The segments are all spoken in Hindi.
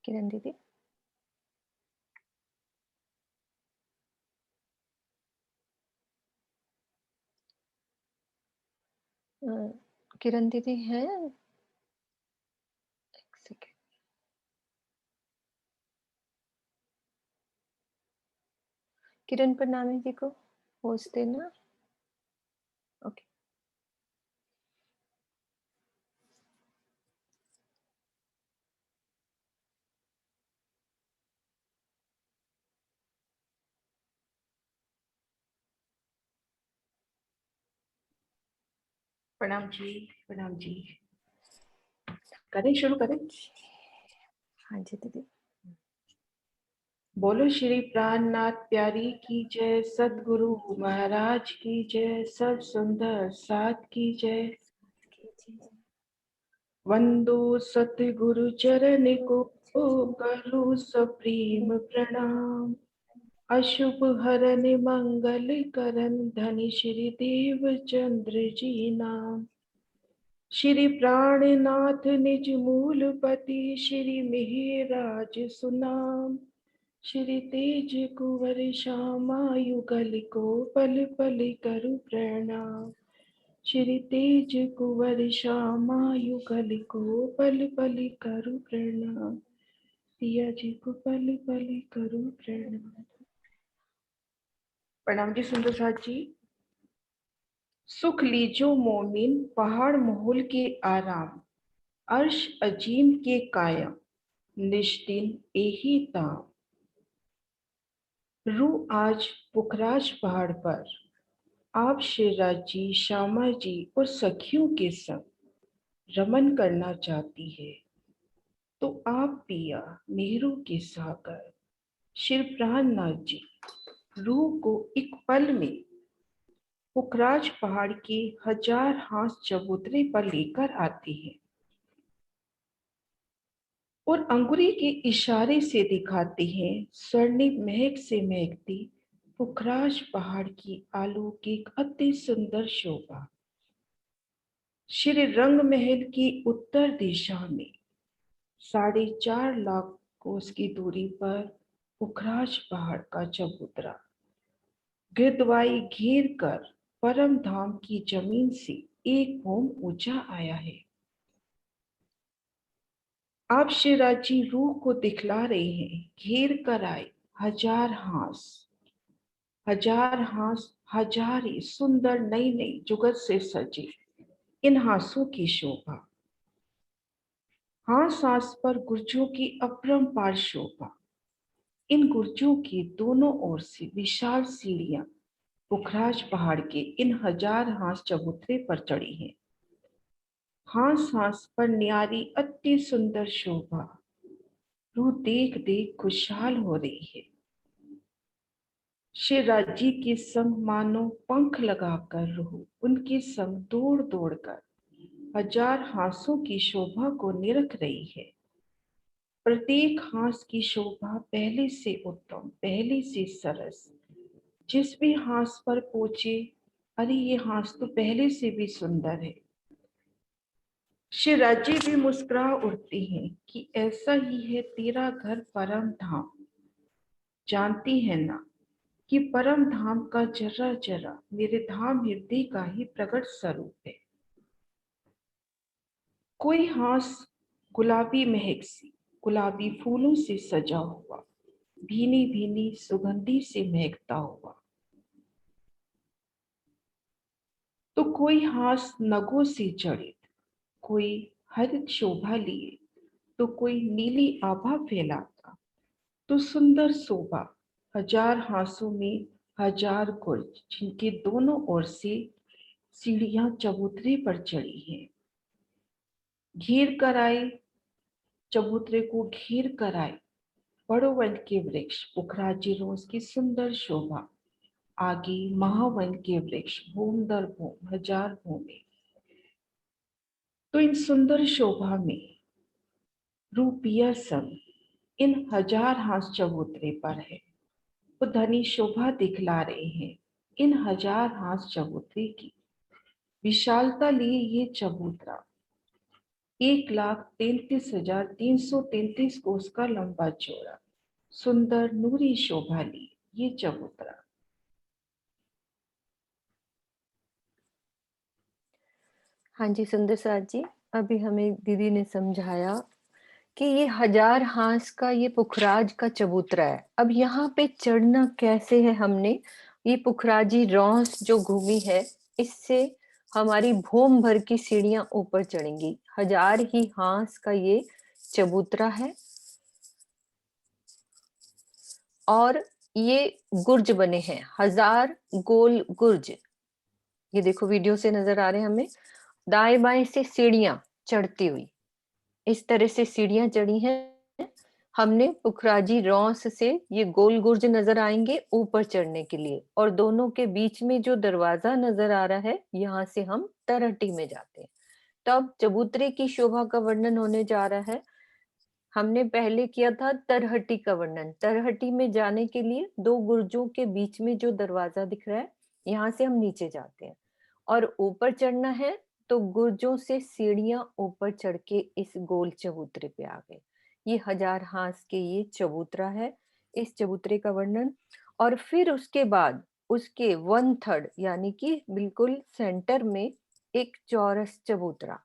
किरण दीदी। किरण दीदी हैं? एक सेकेंड। किरण प्रणामी जी को होस्ट देना। ओके। प्रणाम जी। प्रणाम जी। करें, शुरू करें। हाँ जी दीदी। बोलो श्री प्राणनाथ प्यारी की जय, सदगुरु महाराज की जय, सब सुंदर साथ की जय। वंदो सतगुरु चरण को करो सप्रेम प्रणाम। अशुभ हरन मंगल करन धनि श्री देव चंद्र जी नाम। श्री प्राणनाथ निज मूलपति श्री मिहिराज सुनाम। श्री तेज कुंवर श्यामा युगल को पल पल करु प्रणाम। श्री तेज कुंवर श्यामा युगल को पल पल करु प्रणाम। पिया जी को पल पल करु प्रणाम। प्रणाम जी सुंदर साथ जी। सुख लीजो मोमिन पहाड़ मोहल के आराम, अर्श अजीम के कायम निष्दिन एही ताम। रू आज पुखराज पहाड़ पर आप शिवराज जी, श्यामा जी और सखियों के संग रमन करना चाहती है, तो आप पिया नेहरू के सागर श्री प्राणनाथ जी रूह को एक पल में पुखराज पहाड़ के 1000 हाथ चबूतरे पर लेकर आते हैं और अंगुरी के इशारे से दिखाते हैं स्वर्णिम महक से महकती पुखराज पहाड़ की अलौकिक अति सुंदर शोभा। श्री रंग महल की उत्तर दिशा में 4.5 लाख कोस की दूरी पर पुखराज पहाड़ का चबूतरा गिरदवाई घेर कर परम धाम की जमीन से एक भूम ऊंचा आया है। आप शिवराज जी रूह को दिखला रहे हैं, घेर कर आए 1000 हांस, 1000 हांस, 1000 ही सुंदर नई नई जुगत से सजे इन हांसों की शोभा। हांस हांस पर गुर्जों की अपरंपार शोभा। इन गुर्जों के दोनों ओर से विशाल सीढ़ियां पुखराज पहाड़ के इन 1000 हांस चबूतरे पर चढ़ी हैं। हांस हांस पर न्यारी अति सुंदर शोभा। रूह देख देख खुशहाल हो रही है। शिवराज जी के संग मानो पंख लगाकर रूह उनके संग दौड़ दौड़ कर 1000 हांसों की शोभा को निरख रही है। प्रत्येक हांस की शोभा पहले से उत्तम, पहले से सरस। जिस भी हांस पर पहुंचे, अरे ये हांस तो पहले से भी सुंदर है। शिवराज जी भी मुस्कुरा उठती हैं कि ऐसा ही है तेरा घर परम धाम। जानती है ना कि परम धाम का जरा जरा मेरे धाम हृदय का ही प्रकट स्वरूप है। कोई हांस गुलाबी महक से, गुलाबी फूलों से सजा हुआ, भीनी भीनी सुगंधी से महकता हुआ, तो कोई हांस नगों से जड़ित, कोई हरित शोभा लिए, तो कोई नीली आभा फैलाता, तो सुंदर शोभा 1000 हांसों में 1000 गुर्ज जिनके दोनों ओर से सीढ़ियां चबूतरे पर चढ़ी हैं। घेर कर आए, चबूतरे को घेर कर आए बड़ो वन के वृक्ष पुखराजी रोज की सुंदर शोभा। आगे महावन के वृक्ष भूम दर भूम 1000 भूमि। तो इन सुंदर शोभा में रूपिया संग इन 1000 हांस चबूतरे पर है। वो धनी शोभा दिखला रहे हैं इन 1000 हांस चबूतरे की। विशालता लिए ये चबूतरा 1,33,333 कोस का लंबा चौड़ा, सुंदर नूरी शोभा ली ये चबूतरा। हाँ जी, सुंदर साथ जी, अभी हमें दीदी ने समझाया कि ये 1000 हांस का ये पुखराज का चबूतरा है। अब यहाँ पे चढ़ना कैसे है हमने, ये पुखराजी रॉस जो घूमी है, इससे हमारी भूम भर की सीढ़ियाँ ऊपर चढ़ेंगी। 1000 ही हांस का ये चबूतरा है और ये गुर्ज बने हैं, 1000 गोल गुर्ज। ये देखो वीडियो से नज़र आ रहे हैं हमें, दाएँ-बाएँ से सीढ़ियाँ चढ़ती हुई। इस तरह से सीढ़ियाँ चढ़ी हैं। हमने पुखराजी रॉस से ये गोल गुर्ज नज़र आएँगे ऊपर चढ़ने के लिए और दोनों के बीच में जो दरवाज़ा नज़र आ रहा है, यहाँ से हम तरहटी में जाते हैं। तब चबूतरे की शोभा का वर्णन होने जा रहा है। हमने पहले किया था तरहटी का वर्णन। तरहटी में जाने के लिए 2 गुर्जों के बीच में जो दरवाज़ा दिख रहा है, यहाँ से हम नीचे जाते हैं और ऊपर चढ़ना है तो गुर्जों से सीढ़ियाँ ऊपर चढ़ के इस गोल चबूतरे पे आ गए। ये 1000 हांस के ये चबूतरा है, इस चबूतरे का वर्णन। और फिर उसके बाद उसके 1/3 यानी कि बिल्कुल सेंटर में एक चौरस चबूतरा।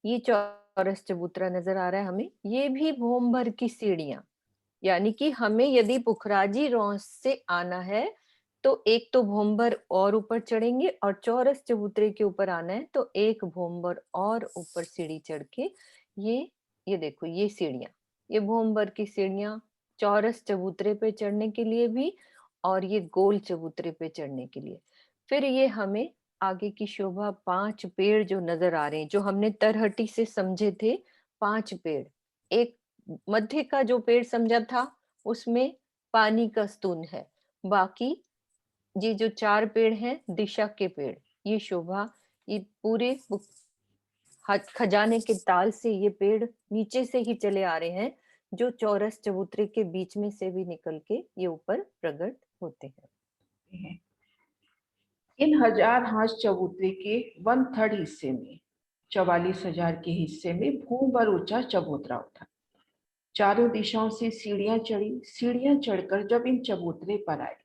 ये चौरस चबूतरा नज़र आ रहा है हमें, ये भी भूम भर की सीढ़ियाँ, यानी कि हमें यदि पुखराजी रॉस से आना है, तो एक तो भोंबर और ऊपर चढ़ेंगे और चौरस चबूतरे के ऊपर आना है तो एक भोंबर और ऊपर सीढ़ी चढ़ के ये ये देखो ये सीढ़ियाँ, ये भोंबर की सीढ़ियाँ चौरस चबूतरे पे चढ़ने के लिए भी और ये गोल चबूतरे पे चढ़ने के लिए। फिर ये हमें आगे की शोभा 5 पेड़ जो नज़र आ रहे हैं, जो हमने तरहटी से समझे थे 5 पेड़। एक मध्य का जो पेड़ समझा था उसमें पानी का स्तून है, बाकी ये जो 4 पेड़ हैं दिशा के पेड़, ये शोभा ये पूरे खजाने के ताल से ये पेड़ नीचे से ही चले आ रहे हैं, जो चौरस चबूतरे के बीच में से भी निकल के ये ऊपर प्रकट होते हैं। इन 1000 हांस चबूतरे के 1/3 हिस्से में 44,000 के हिस्से में भूम भर ऊंचा चबूतरा उठा। चारों दिशाओं से सीढ़ियां चढ़ी। सीढ़ियां चढ़कर जब इन चबूतरे पर आए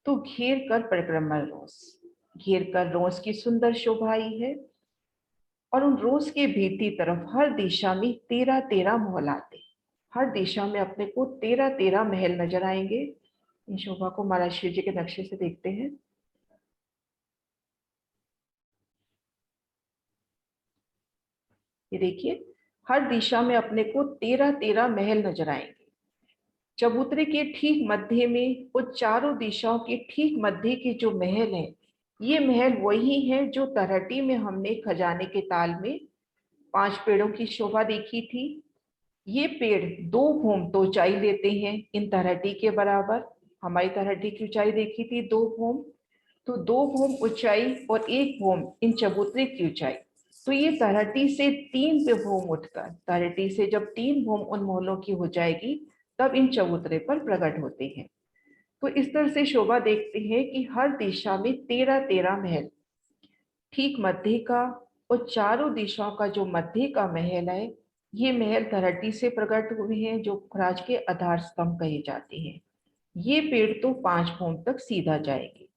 तो घेर कर परिक्रमा रोस, घेर कर रोस की सुंदर शोभा आई है और उन रोस के भीती तरफ हर दिशा में 13-13 महल आते। हर दिशा में अपने को 13-13 महल नजर आएंगे। इन शोभा को महाराज शिव जी के नक्शे से देखते हैं। ये देखिए, हर दिशा में अपने को 13-13 महल नजर आएंगे। चबूतरे के ठीक मध्य में वो चारों दिशाओं के ठीक मध्य के जो महल है, ये महल वही है जो तरहटी में हमने खजाने के ताल में 5 पेड़ों की शोभा देखी थी। ये पेड़ 2 भूम तो ऊंचाई देते हैं इन तरहटी के बराबर। हमारी तरहटी की ऊंचाई देखी थी 2 भूम, तो 2 भूम ऊंचाई और 1 भूम इन चबूतरे की ऊंचाई। तो ये तरहटी से 3 पे भूम उठकर, तरहटी से जब 3 भूम उन मोहलों की हो जाएगी तब इन चबूतरे पर प्रकट होते हैं। तो इस तरह से शोभा देखते हैं कि हर दिशा में 13-13 महल, ठीक मध्य का और चारों दिशाओं का जो मध्य का महल है, ये महल तरहटी से प्रकट हुए हैं जो राज के आधार स्तंभ कहे जाते हैं। ये पेड़ तो 5 भूम तक सीधा जाएंगे।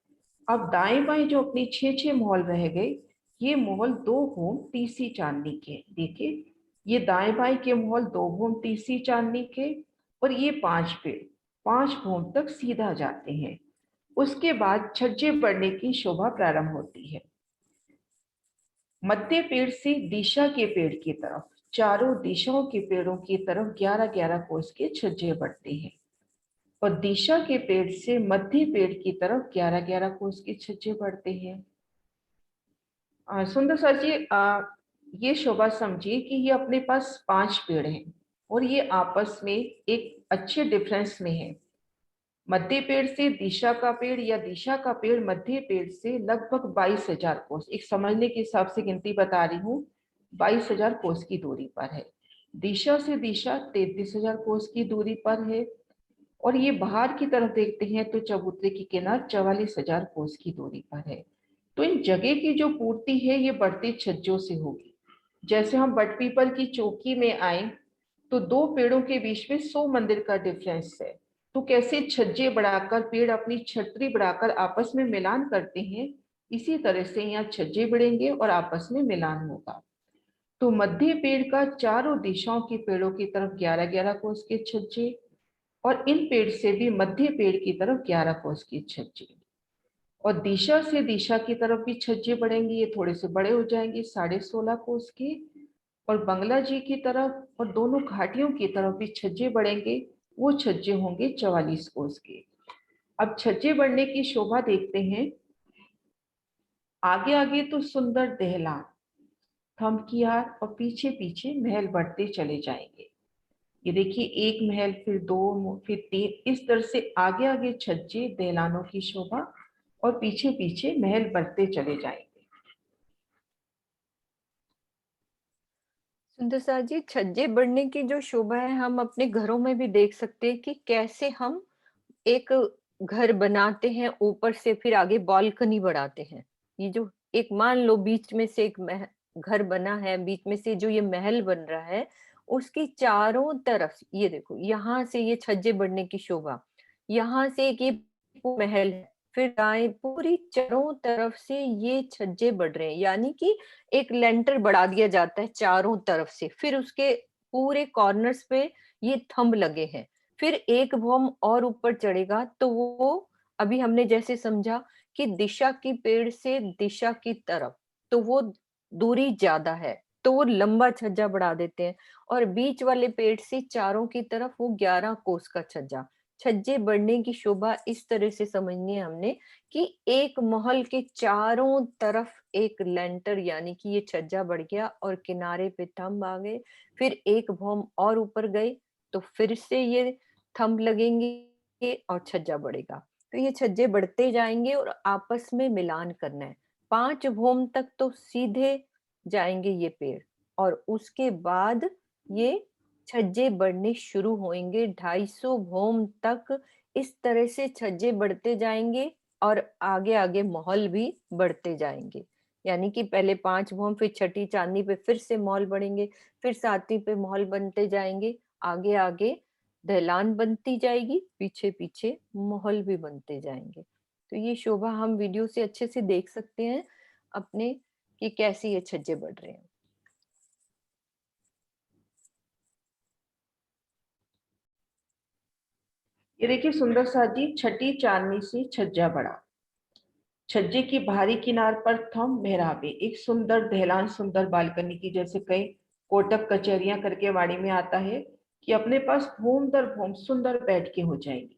अब दाएं बाएं जो अपनी 6-6 मोहल रह गए, ये मोहल 2 भूम तीसरी चांदनी के। देखिए, ये दाएं बाएं के मोहल 2 भूम तीसरी चांदनी के और ये 5 पेड़ 5 भूम तक सीधा जाते हैं। उसके बाद छज्जे पड़ने की शोभा प्रारंभ होती है। मध्य पेड़ से दिशा के पेड़ की तरफ, चारों दिशाओं के पेड़ों की तरफ 11-11 कोस के छज्जे बढ़ते हैं और दिशा के पेड़ से मध्य पेड़ की तरफ 11-11 कोस के छज्जे बढ़ते हैं। सुंदर सर जी, ये शोभा समझिए कि ये अपने पास 5 पेड़ हैं और ये आपस में एक अच्छे डिफरेंस में है। मध्य पेड़ से दिशा का पेड़ या दिशा का पेड़ मध्य पेड़ से लगभग 22,000 कोस, एक समझने के हिसाब से गिनती बता रही हूँ, 22,000 कोस की दूरी पर है। दिशा से दिशा 33,000 कोस की दूरी पर है और ये बाहर की तरफ देखते हैं तो चबूतरे की किनार 44,000 कोस की दूरी पर है। तो इन जगह की जो पूर्ति है ये बढ़ते छज्जों से होगी। जैसे हम बट पीपल की चौकी में आए तो दो पेड़ों के बीच में 100 मंदिर का डिफरेंस है। तो कैसे छज्जे बढ़ाकर पेड़ अपनी छतरी बढ़ाकर आपस में मिलान करते हैं, इसी तरह से यहाँ छज्जे बढ़ेंगे और आपस में मिलान होगा। तो मध्य पेड़ का चारों दिशाओं के पेड़ों की तरफ 11-11 कोस के छज्जे, और इन पेड़ से भी मध्य पेड़ की तरफ 11 कोस के छज्जे, और दिशा से दिशा की तरफ भी छज्जे बढ़ेंगे, ये थोड़े से बड़े हो जाएंगे 16.5 कोस के, और बंगला जी की तरफ और दोनों घाटियों की तरफ भी छज्जे बढ़ेंगे, वो छज्जे होंगे 44 कोस के। अब छज्जे बढ़ने की शोभा देखते हैं। आगे आगे तो सुंदर दहला, थमकियार और पीछे पीछे महल बढ़ते चले जाएंगे। ये देखिए, एक महल, फिर दो, फिर तीन, इस तरह से आगे आगे छज्जे दहलानों की शोभा और पीछे पीछे महल बढ़ते चले जाएंगे। सुंदर सा जी, छज्जे बढ़ने की जो शोभा है हम अपने घरों में भी देख सकते हैं कि कैसे हम एक घर बनाते हैं, ऊपर से फिर आगे बालकनी बढ़ाते हैं। ये जो एक मान लो बीच में से एक घर बना है, बीच में से जो ये महल बन रहा है, उसकी चारों तरफ ये देखो, यहाँ से ये छज्जे बढ़ने की शोभा, यहाँ से एक ये महल है, फिर दाएं पूरी चारों तरफ से ये छज्जे बढ़ रहे हैं, यानी कि एक लेंटर बढ़ा दिया जाता है चारों तरफ से, फिर उसके पूरे कॉर्नर्स पे ये थंब लगे हैं। फिर एक भौम और ऊपर चढ़ेगा तो वो अभी हमने जैसे समझा कि दिशा की पेड़ से दिशा की तरफ, तो वो दूरी ज्यादा है, तो वो लंबा छज्जा बढ़ा देते हैं, और बीच वाले पेड़ से चारों की तरफ वो 11 कोस का छज्जा। छज्जे बढ़ने की शोभा इस तरह से समझनी है हमने कि एक महल के चारों तरफ एक लेंटर, यानी कि ये छज्जा बढ़ गया और किनारे पे थंब आ गए, फिर एक भौम और ऊपर गए तो फिर से ये थंब लगेंगे और छज्जा बढ़ेगा। तो ये छज्जे बढ़ते जाएंगे और आपस में मिलान करना है। 5 भौम तक तो सीधे जाएंगे ये पेड़, और उसके बाद ये छज्जे बढ़ने शुरू होंगे 250 भौम तक। इस तरह से छज्जे बढ़ते जाएंगे और आगे आगे महल भी बढ़ते जाएंगे। यानी कि पहले 5 भौम, फिर छठी चांदनी पे फिर से महल बढ़ेंगे, फिर 7वीं पे महल बनते जाएंगे, आगे आगे ढलान बनती जाएगी, पीछे पीछे महल भी बनते जाएंगे। तो ये शोभा हम वीडियो से अच्छे से देख सकते हैं अपने, कि कैसे ये छज्जे बढ़ रहे हैं। ये देखिए सुंदर सा जी, छठी चांदनी से छज्जा बढ़ा, छज्जे की बाहरी किनार पर थंब मेहराबे, एक सुंदर दहलान, सुंदर बालकनी की, जैसे कई कोटक कचहरियां करके वाड़ी में आता है कि अपने पास भूम दर भूम सुंदर बैठ के हो जाएगी।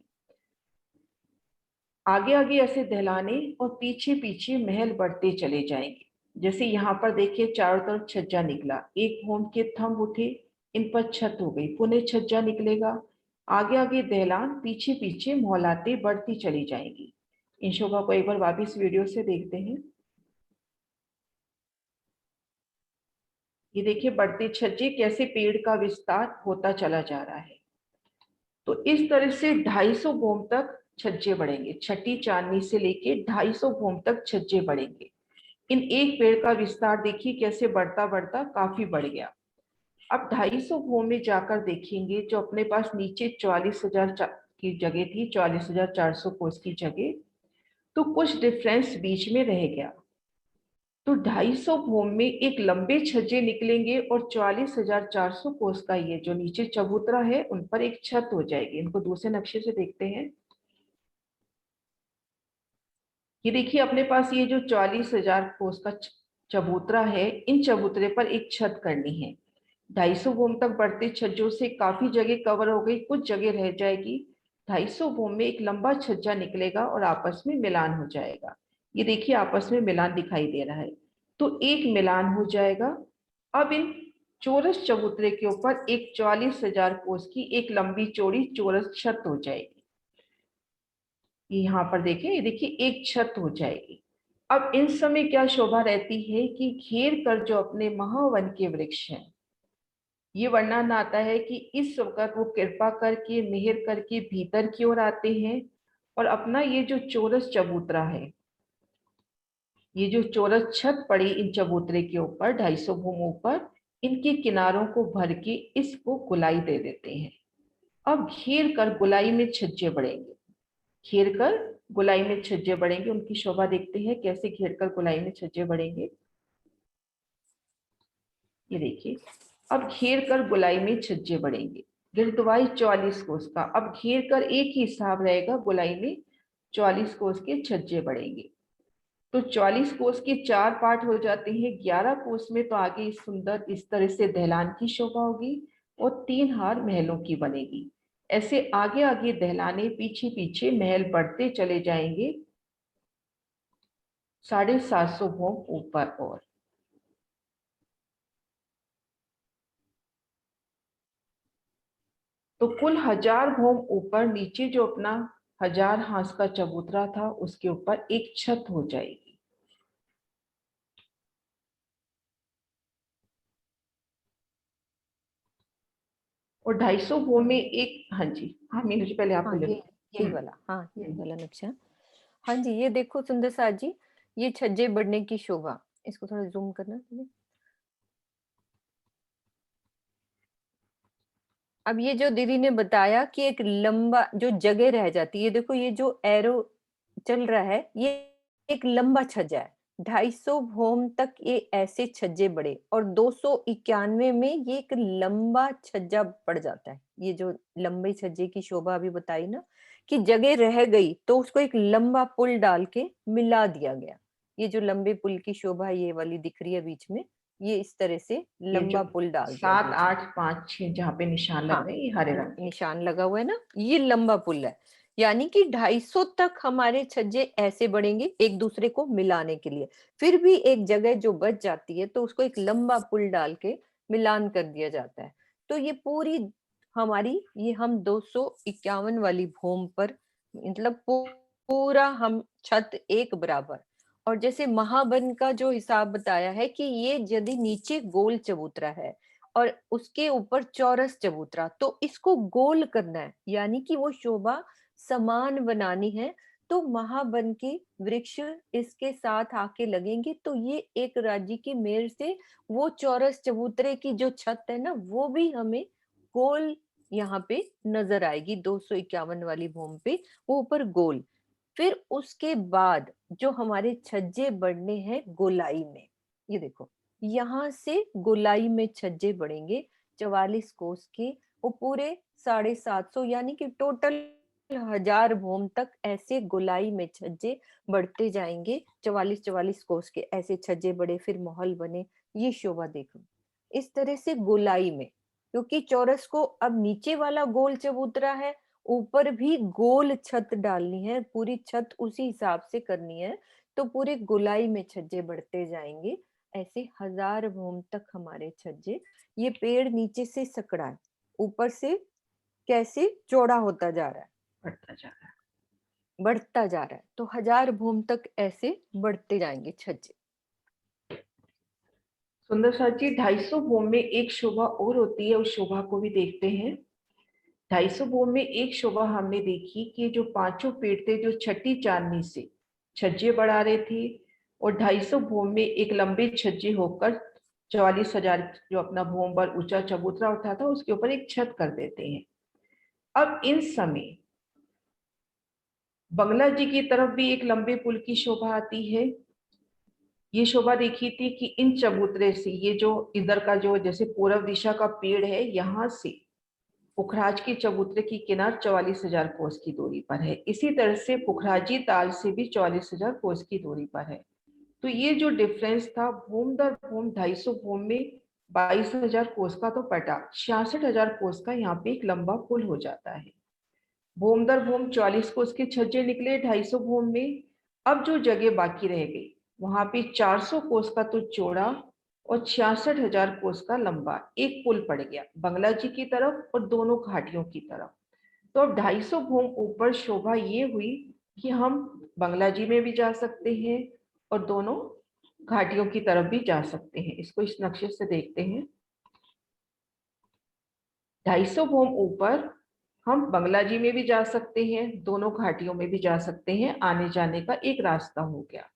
आगे आगे ऐसे दहलाने और पीछे पीछे महल बढ़ते चले जाएंगे। जैसे यहाँ पर देखिए, चारों तरफ छज्जा निकला, एक भूम के थंब उठे, इन पर छत हो गई, पुनः छज्जा निकलेगा, आगे आगे दहलान, पीछे पीछे मोहलाते बढ़ती चली जाएंगी। इन शोभा को एक बार वापिस वीडियो से देखते हैं। ये देखिए, बढ़ते छज्जे कैसे पेड़ का विस्तार होता चला जा रहा है। तो इस तरह से 250 भूम तक छज्जे बढ़ेंगे, छठी चांदनी से लेके 250 भूम तक छज्जे बढ़ेंगे। इन एक पेड़ का विस्तार देखिए कैसे बढ़ता बढ़ता काफी बढ़ गया। अब 250 भूम में जाकर देखेंगे, जो अपने पास नीचे 44,000 की जगह थी, 44,400 कोस की जगह, तो कुछ डिफरेंस बीच में रह गया। तो 250 भूम में एक लंबे छज्जे निकलेंगे और 44,400 कोस का ये जो नीचे चबूतरा है उन पर एक छत हो जाएगी। इनको दूसरे नक्शे से देखते हैं। ये देखिए, अपने पास ये जो 44,000 कोस का चबूतरा है, इन चबूतरे पर एक छत करनी है। 250 भूम तक बढ़ते छज्जों से काफी जगह कवर हो गई, कुछ जगह रह जाएगी। 250 भूम में एक लंबा छज्जा निकलेगा और आपस में मिलान हो जाएगा। ये देखिए, आपस में मिलान दिखाई दे रहा है, तो एक मिलान हो जाएगा। अब इन चौरस चबूतरे के ऊपर एक 44,000 कोस की एक लंबी चौड़ी चौरस छत हो जाएगी। यहाँ पर देखें, ये देखिए एक छत हो जाएगी। अब इन समय क्या शोभा रहती है कि घेर कर जो अपने महावन के वृक्ष हैं, ये वर्णन आता है कि इस वक्त वो कृपा करके मेहर करके भीतर की ओर आते हैं, और अपना ये जो चौरस चबूतरा है, ये जो चौरस छत पड़ी इन चबूतरे के ऊपर 250 भूमों पर, इनके किनारों को भर के इसको गोलाई दे देते हैं। अब घेर कर गोलाई में छज्जे बढ़ेंगे, घेर कर गोलाई में छज्जे बढ़ेंगे। उनकी शोभा देखते हैं कैसे घेर कर गोलाई में छज्जे बढ़ेंगे। ये देखिए, अब घेर कर गोलाई में छज्जे बढ़ेंगे। गिरदवाई 44 कोस का। अब घेर कर एक ही हिसाब रहेगा, गोलाई में 44 कोस के छज्जे बढ़ेंगे। तो 44 कोस के 4 पार्ट हो जाते हैं। 11 कोस में तो आगे सुंदर इस तरह से दहलान की शोभा होगी और 3 हार महलों की बनेगी। ऐसे आगे आगे दहलाने, पीछे पीछे महल बढ़ते चले जाएंगे 750 भोम ऊपर। और तो कुल 1000 भोम ऊपर नीचे जो अपना 1000 हांस का चबूतरा था, उसके ऊपर एक छत हो जाएगी। और 250 भोम में एक, हाँ जी, हाँ मीनू जी पहले आप हाँ, बोले। यही वाला, हाँ, यही वाला नक्शा। हाँ जी, ये देखो सुंदर साथ जी, ये छज्जे बढ़ने की शोभा। इसको थोड़ा ज़ूम करना तुम्हें। अब ये जो दीदी ने बताया कि एक लंबा जो जगह रह जाती है, देखो ये जो एरो चल रहा है, ये एक लंबा छज्जा है। 250 भोम तक ये ऐसे छज्जे बढ़े और 291 में ये एक लंबा छज्जा पड़ जाता है। ये जो लंबे छज्जे की शोभा अभी बताई ना, कि जगह रह गई तो उसको एक लंबा पुल डाल के मिला दिया गया। ये जो लंबे पुल की शोभा ये वाली दिख रही है बीच में, ये इस तरह से ये जो लंबा पुल डाल दिया 7 बीच में। 8 5 6 जहाँ पे निशान लग हाँ, रहे हैं, ये हरे रंग के। निशान लगा हुआ है ना, ये लंबा पुल है। यानी कि 250 तक हमारे छज्जे ऐसे बढ़ेंगे एक दूसरे को मिलाने के लिए। फिर भी एक जगह जो बच जाती है तो उसको एक लंबा पुल डाल के मिलान कर दिया जाता है। तो ये पूरी हमारी, ये हम 251 वाली भूमि पर, मतलब पूरा हम छत एक बराबर। और जैसे महावन का जो हिसाब बताया है कि ये यदि नीचे गोल चबूतरा है और उसके ऊपर चौरस चबूतरा, तो इसको गोल करना है, यानी कि वो शोभा समान बनानी है। तो महावन के वृक्ष इसके साथ आके लगेंगे, तो ये एक राज्य की मेयर से वो चौरस चबूतरे की जो छत है ना, वो भी हमें गोल यहाँ पे नजर आएगी। 251 वाली भूमि पे वो ऊपर गोल। फिर उसके बाद जो हमारे छज्जे बढ़ने हैं गोलाई में, ये देखो यहाँ से गोलाई में छज्जे बढ़ेंगे 44 कोस के। वो पूरे 750, यानी कि टोटल 1000 भूम तक ऐसे गोलाई में छज्जे बढ़ते जाएंगे। 44 कोस के ऐसे छज्जे बढ़े, फिर महल बने। ये शोभा देखो इस तरह से गोलाई में, क्योंकि चौरस को अब नीचे वाला गोल चबूतरा है, ऊपर भी गोल छत डालनी है, पूरी छत उसी हिसाब से करनी है। तो पूरे गोलाई में छज्जे बढ़ते जाएंगे ऐसे 1000 भूम तक हमारे छज्जे। ये पेड़ नीचे से सकड़ा है, ऊपर से कैसे चौड़ा होता जा रहा है, बढ़ता जा रहा है। बढ़ता जा रहा है। तो 1000 भूम तक ऐसे बढ़ते जाएंगे छज्जे। सुंदर साथ जी, 250 भूम में एक शोभा और होती है, उस शोभा को भी देखते हैं। 250 भूम में एक शोभा हमने देखी कि जो पांचों पेड़ थे जो छठी चांदनी से छज्जे बढ़ा रहे थे, और 250 भूम में एक लंबे छज्जे होकर 44,000 जो अपना भूम पर ऊंचा चबूतरा उठा था, उसके ऊपर एक छत कर देते हैं। अब इन समय बंगला जी की तरफ भी एक लंबे पुल की शोभा आती है। ये शोभा देखी थी कि इन चबूतरे से, ये जो इधर का जो जैसे पूर्व दिशा का पेड़ है, यहाँ से पुखराज की चबूतरे की किनार 44,000 कोस की दूरी पर है। इसी तरह से पुखराजी ताल से भी 44,000 कोस की दूरी पर है। तो ये जो डिफरेंस था भूम दर भूम, 250 भूम में 22,000 कोस का तो पटा, 66,000 कोस का यहाँ पे एक लंबा पुल हो जाता है। भूम दर भूम 44 कोस के छज्जे निकले 250 भूम में। अब जो जगह बाकी रह गई, वहां पे 400 कोस का तो चौड़ा और 66,000 कोस का लंबा एक पुल पड़ गया, बंगला जी की तरफ और दोनों घाटियों की तरफ। तो अब 250 भूम ऊपर शोभा ये हुई कि हम बंगला जी में भी जा सकते हैं और दोनों घाटियों की तरफ भी जा सकते हैं। इसको इस नक्शे से देखते हैं। 250 भूम ऊपर हम बंगला जी में भी जा सकते हैं, दोनों घाटियों में भी जा सकते हैं, आने जाने का एक रास्ता हो गया।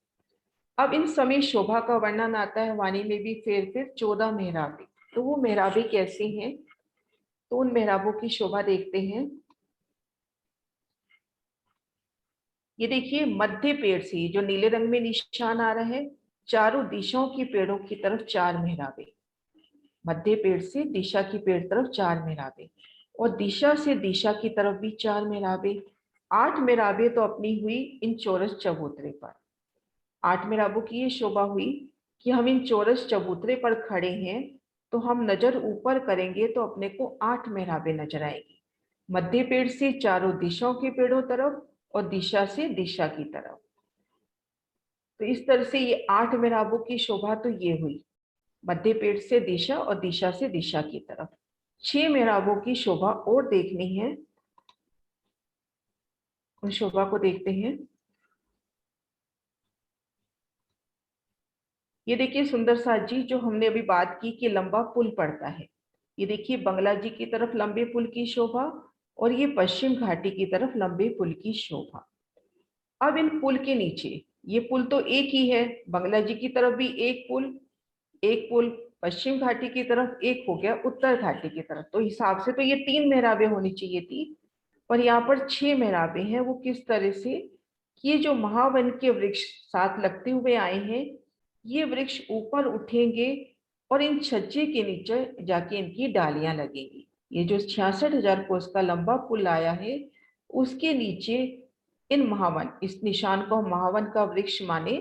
अब इन समय शोभा का वर्णन आता है, वाणी में भी फिर 14 मेहराबें। तो वो मेहराबें कैसी हैं, तो उन मेहराबों की शोभा देखते हैं। ये देखिए मध्य पेड़ से जो नीले रंग में निशान आ रहा है, चारों दिशाओं की पेड़ों की तरफ 4 मेहराबें। मध्य पेड़ से दिशा की पेड़ तरफ 4 मेहराबें, और दिशा से दिशा की तरफ भी 4 मेहराबें। 8 मेहराबें तो अपनी हुई इन चौरस चबूतरे पर। 8 मेहराबों की ये शोभा हुई कि हम इन चौरस चबूतरे पर खड़े हैं, तो हम नजर ऊपर करेंगे तो अपने को 8 मेहराबें नजर आएगी। मध्य पेड़ से चारों दिशाओं के पेड़ों तरफ, और दिशा से दिशा की तरफ। तो इस तरह से ये 8 मेहराबों की शोभा तो ये हुई, मध्य पेड़ से दिशा और दिशा से दिशा की तरफ। 6 मेहराबों की शोभा और देखनी है, उन शोभा को देखते हैं। ये देखिए सुंदर साथ जी, जो हमने अभी बात की कि लंबा पुल पड़ता है, ये देखिए बंगला जी की तरफ लंबे पुल की शोभा, और ये पश्चिम घाटी की तरफ लंबे पुल की शोभा। अब इन पुल के नीचे, ये पुल तो एक ही है, बंगला जी की तरफ भी एक पुल, एक पुल पश्चिम घाटी की तरफ, एक हो गया उत्तर घाटी की तरफ। तो हिसाब से तो ये 3 मेहराबें होनी चाहिए थी, पर यहाँ पर 6 मेहराबें हैं। वो किस तरह से, कि ये जो महावन के वृक्ष साथ लगते हुए आए हैं, ये वृक्ष ऊपर उठेंगे और इन छज्जे के नीचे जाके इनकी डालियां लगेंगी। ये जो 66,000 कोस का लंबा पुल आया है, उसके नीचे इन महावन, इस निशान को हम महावन का वृक्ष माने,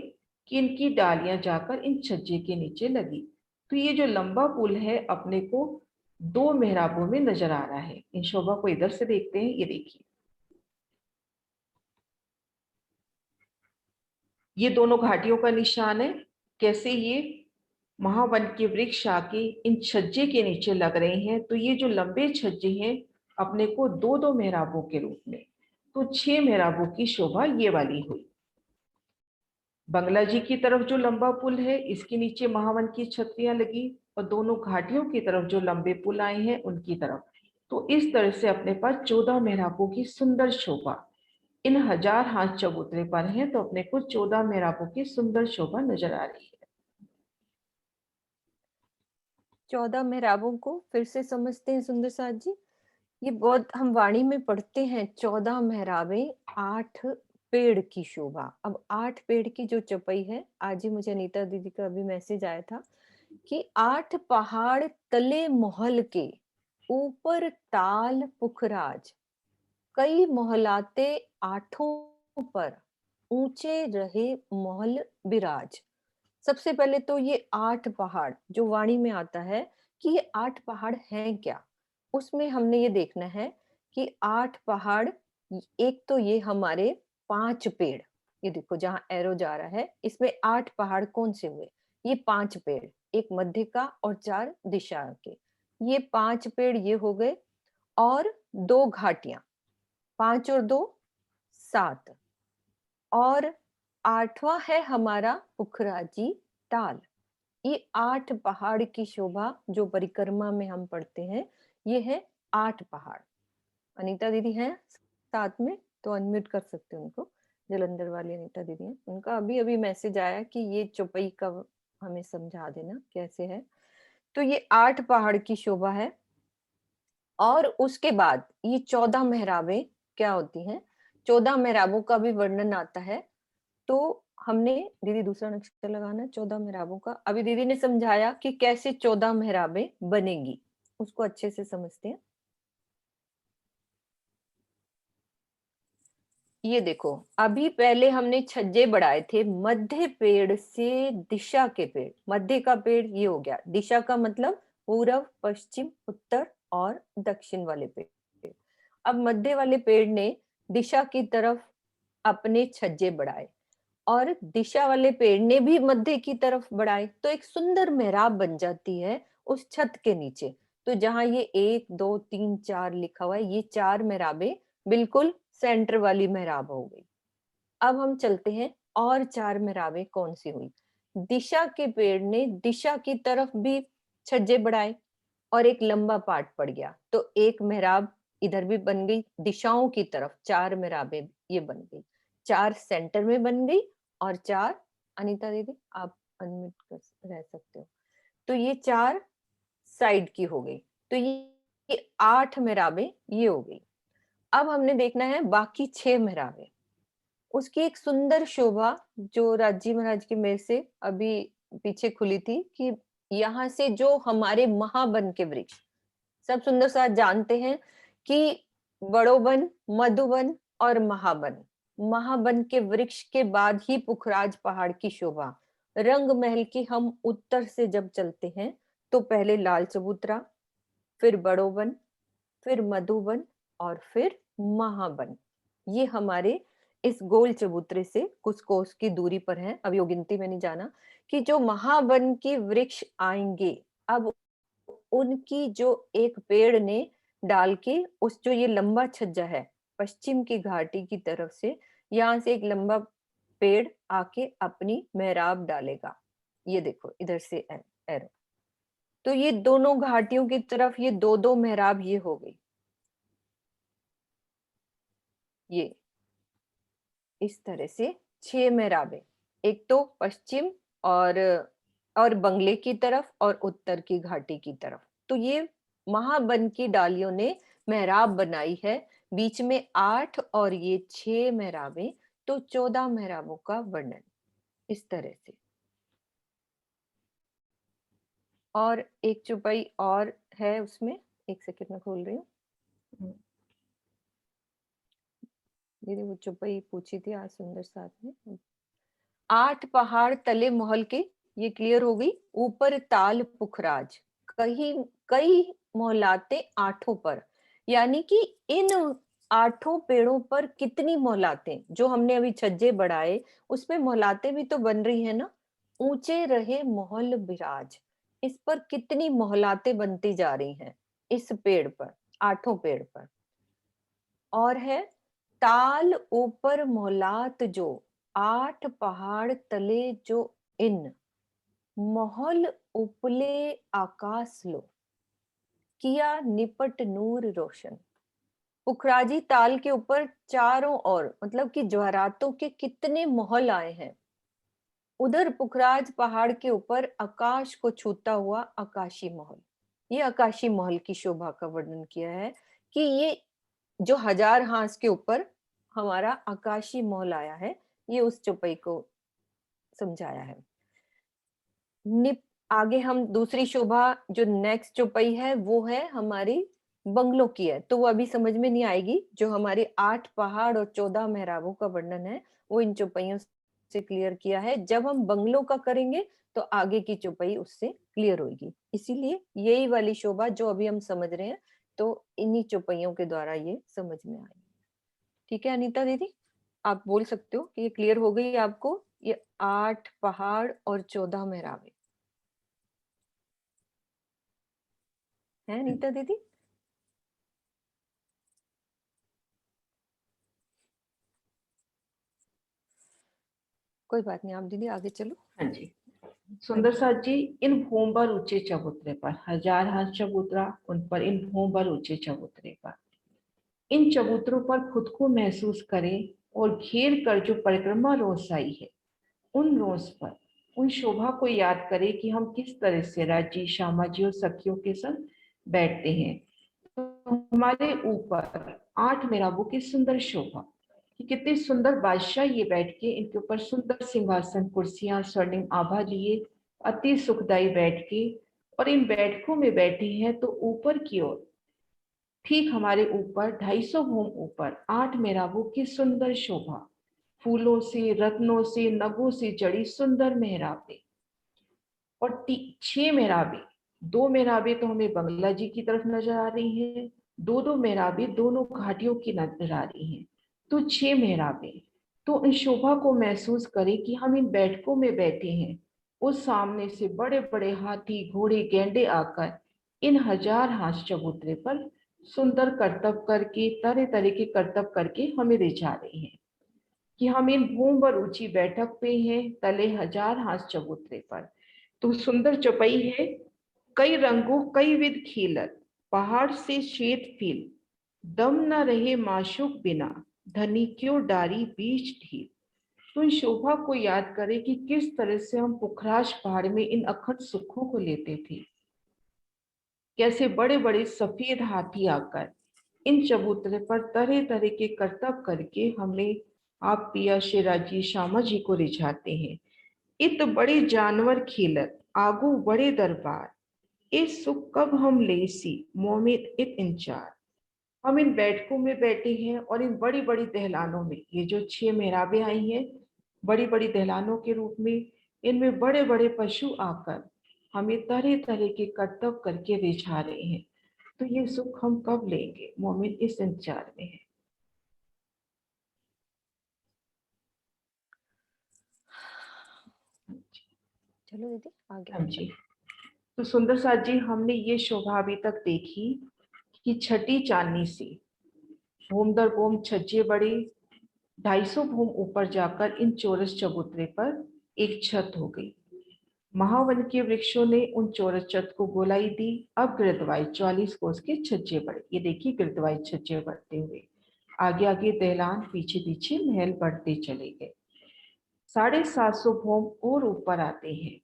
कि इनकी डालियां जाकर इन छज्जे के नीचे लगी। तो ये जो लंबा पुल है अपने को 2 मेहराबों में नजर आ रहा है। इन शोभा को इधर से देखते हैं, ये देखिए ये दोनों घाटियों का निशान है। कैसे ये महावन के वृक्ष आके इन छज्जे के नीचे लग रहे हैं, तो ये जो लंबे छज्जे हैं अपने को 2-2 मेहराबों के रूप में, तो 6 मेहराबों की शोभा ये वाली हुई। बंगला जी की तरफ जो लंबा पुल है, इसके नीचे महावन की छतरियां लगी, और दोनों घाटियों की तरफ जो लंबे पुल आए हैं उनकी तरफ। तो इस तरह से अपने पास 14 मेहराबों की सुंदर शोभा इन 1000 हाथ चबूतरे पर है, तो अपने को 14 मेहराबों की सुंदर शोभा नजर आ रही है। 14 मेहराबों को फिर से समझते हैं सुंदर साथ जी। ये बहुत हम वाणी में पढ़ते हैं, 14 मेहराबें 8 पेड़ की शोभा। अब 8 पेड़ की जो चौपाई है, आज ही मुझे अनीता दीदी का अभी मैसेज आया था कि 8 पहाड़ तले महल के, ऊपर ताल पुखराज, कई मोहलाते आठों पर, ऊंचे रहे महल बिराज। सबसे पहले तो ये 8 पहाड़ जो वाणी में आता है, कि ये 8 पहाड़ हैं क्या? उसमें हमने ये देखना है कि 8 पहाड़, एक तो ये हमारे 5 पेड़, ये देखो जहाँ एरो जा रहा है, इसमें 8 पहाड़ कौन से हुए? ये 5 पेड़, एक मध्य का और 4 दिशा के। ये 5 पेड़ ये हो गए, और 2 घाटियां, 5 और 2 7, और 8वां है हमारा पुखराजी ताल। ये 8 पहाड़ की शोभा जो परिक्रमा में हम पढ़ते हैं, ये है 8 पहाड़। अनीता दीदी हैं साथ में, तो अनम्यूट कर सकते हैं उनको। जलंधर वाली अनीता दीदी हैं, उनका अभी अभी मैसेज आया कि ये चौपाई का हमें समझा देना कैसे है। तो ये 8 पहाड़ की शोभा है, और उसके बाद ये 14 मेहराबें क्या होती हैं? 14 मेहराबों का भी वर्णन आता है। तो हमने, दीदी दूसरा नक्शा लगाना, 14 मेहराबों का अभी दीदी ने समझाया कि कैसे 14 मेहराबें बनेंगी, उसको अच्छे से समझते हैं। ये देखो, अभी पहले हमने छज्जे बढ़ाए थे मध्य पेड़ से दिशा के पेड़। मध्य का पेड़ ये हो गया, दिशा का मतलब पूरब, पश्चिम, उत्तर और दक्षिण वाले पेड़। अब मध्य वाले पेड़ ने दिशा की तरफ अपने छज्जे बढ़ाए, और दिशा वाले पेड़ ने भी मध्य की तरफ बढ़ाए, तो एक सुंदर मेहराब बन जाती है उस छत के नीचे। तो जहां ये 1 2 3 4 लिखा हुआ है, ये 4 मेहराबें बिल्कुल सेंटर वाली मेहराब हो गई। अब हम चलते हैं, और 4 मेहराबें कौन सी हुई? दिशा के पेड़ ने दिशा की तरफ भी छज्जे बढ़ाए, और एक लंबा पार्ट पड़ गया, तो एक मेहराब इधर भी बन गई, दिशाओं की तरफ 4 मेहराबें ये बन गई। 4 सेंटर में बन गई, और 4, अनीता दीदी आप अनम्यूट कर रह सकते हो। तो ये 4 साइड की हो गई। तो ये 8 मेहराबें ये हो गई। अब हमने देखना है बाकी 6 मेहराबें। उसकी एक सुंदर शोभा जो राजी महाराज की मेल से अभी पीछे खुली थी कि यहाँ से जो हमारे महावन के वृक्ष, सब सुंदर सा जानते हैं कि बड़ोवन, मधुवन और महावन। महावन के वृक्ष के बाद ही पुखराज पहाड़ की शोभा। रंग महल की हम उत्तर से जब चलते हैं तो पहले लाल चबूतरा, फिर बड़ोवन, फिर मधुवन और फिर महावन। ये हमारे इस गोल चबूतरे से कुछ कोस की दूरी पर है। अब यो गिनती में नहीं जाना कि जो महावन के वृक्ष आएंगे, अब उनकी जो एक पेड़ ने डाल के उस जो ये लंबा छज्जा है पश्चिम की घाटी की तरफ से, यहाँ से एक लंबा पेड़ आके अपनी मेहराब डालेगा। ये देखो इधर से एरो। तो ये दोनों घाटियों की तरफ ये दो दो मेहराब ये हो गई। ये इस तरह से 6 मेहराबें, एक तो पश्चिम और बंगले की तरफ और उत्तर की घाटी की तरफ। तो ये महावन की डालियों ने मेहराब बनाई है। बीच में 8 और ये 6 मेहराबें, तो 14 मेहराबों का वर्णन इस तरह से। और एक चौपाई और है उसमें, एक सेकंड में खोल रही हूँ। दीदी वो चौपाई पूछी थी आज सुंदर साथ में। 8 पहाड़ तले महल के, ये क्लियर हो गई। ऊपर ताल पुखराज, कहीं कई मोहलाते आठों पर, यानी कि इन 8 पेड़ों पर कितनी मोहलातें, जो हमने अभी छज्जे बढ़ाए उसमें मोहलातें भी तो बन रही है ना। ऊंचे रहे मोहल विराज, इस पर कितनी मोहलातें बनती जा रही हैं इस पेड़ पर, 8 पेड़ पर। और है ताल ऊपर मोहलात जो, 8 पहाड़ तले जो इन, महल उपले आकाश लो, किया निपट नूर रोशन। पुखराजी ताल के ऊपर चारों ओर मतलब कि ज्वारातों के कितने महल आए हैं। उधर पुखराज पहाड़ के ऊपर आकाश को छूता हुआ आकाशी महल, ये आकाशी महल की शोभा का वर्णन किया है कि ये जो 1000 हांस के ऊपर हमारा आकाशी महल आया है, ये उस चौपाई को समझाया है। निप आगे हम दूसरी शोभा जो नेक्स्ट चौपाई है वो है हमारी बंगलों की है, तो वो अभी समझ में नहीं आएगी। जो हमारे 8 पहाड़ और 14 मेहराबों का वर्णन है वो इन चौपाइयों से क्लियर किया है। जब हम बंगलों का करेंगे तो आगे की चौपाई उससे क्लियर होगी। इसीलिए यही वाली शोभा जो अभी हम समझ रहे हैं तो इन्हीं चौपाइयों के द्वारा ये समझ में आएगी। ठीक है अनीता दीदी, आप बोल सकते हो कि ये क्लियर हो गई आपको, ये 8 पहाड़ और 14 मेहराबें है अनीता दीदी। कोई बात नहीं, आप दीदी आगे चलो। हाँ जी। हाँ सुंदर जी। साथ जी, इन भूमभर ऊंचे चबूतरे पर 1000 हाथ चबूतरा, उन पर इन भूमभर ऊंचे चबूतरे पर, इन चबूतरों पर खुद को महसूस करें और घेर कर जो परिक्रमा रोज आई है, उन रोज पर उन शोभा को याद करें कि हम किस तरह से राज्य श्यामा जी और सखियों के संग बैठते हैं। तो हमारे ऊपर 8 मेराबों की सुंदर शोभा कि कितने सुंदर बादशाह ये बैठ के, इनके ऊपर सुंदर सिंहासन कुर्सियां स्वर्णिम आभा लिए अति सुखदाई बैठ के, और इन बैठकों में बैठे हैं। तो ऊपर की ओर ठीक हमारे ऊपर 250 भूम ऊपर 8 मेहराबों की सुंदर शोभा, फूलों से रत्नों से नगों से जड़ी सुंदर मेहराबें। और 6 मेहराबें, 2 मेहराबें तो हमें बंगला जी की तरफ नजर आ रही हैं, दो दो मेहराबें दोनों घाटियों की नजर आ रही हैं, तो 6 मेहराबें। तो इस शोभा को महसूस करें कि हम इन बैठकों में बैठे हैं। उस सामने से बड़े बड़े हाथी घोड़े गैंडे आकर इन 1000 हाथ चबूतरे पर सुंदर करतब करके, तरह तरह के करतब करके हमें रिझा रहे हैं कि हम इन भूम पर ऊंची बैठक पे हैं, तले 1000 हाथ चबूतरे पर। तो सुंदर चौपाई है, कई रंगों कई विध खिलत, पहाड़ से श्वेत फील, दम न रहे माशुक बिना, धनी क्यों डारी बीच ढील। तो इन शोभा को याद करें कि किस तरह से हम पुखराज पहाड़ में इन अखंड सुखों को लेते थे। कैसे बड़े बड़े सफेद हाथी आकर इन चबूतरे पर तरह तरह के करतब करके हमें आप पिया शेराजी श्यामा जी को रिझाते हैं। इत बड़े जानवर खेलत आगू बड़े दरबार, ए सुख कब हम लेसी मोमित इत इंचार। हम इन बैठकों में बैठे हैं और इन बड़ी बड़ी दहलानों में, ये जो 6 मेहराबें आई हैं बड़ी बड़ी दहलानों के रूप में, इनमें बड़े बड़े पशु आकर हमें तरह तरह के करतब करके रिझा रहे हैं। तो ये सुख हम कब लेंगे, मोमिन इस इंतजार में है। चलो दीदी आगे। हाँ जी। तो सुंदर साथ जी, हमने ये शोभा अभी तक देखी कि छठी चांदनी सी भूम दर भूम छज्जे बड़े 250 भूम ऊपर जाकर इन चौरस चबूतरे पर एक छत हो गई। महावन के वृक्षों ने उन चौरस छत को गोलाई दी। अब गिरदवाई 44 कोस के छज्जे बढ़े। ये देखिए गिरदवाई छज्जे बढ़ते हुए आगे आगे दहलान, पीछे पीछे महल बढ़ते चले गए। 750 भूम और ऊपर आते हैं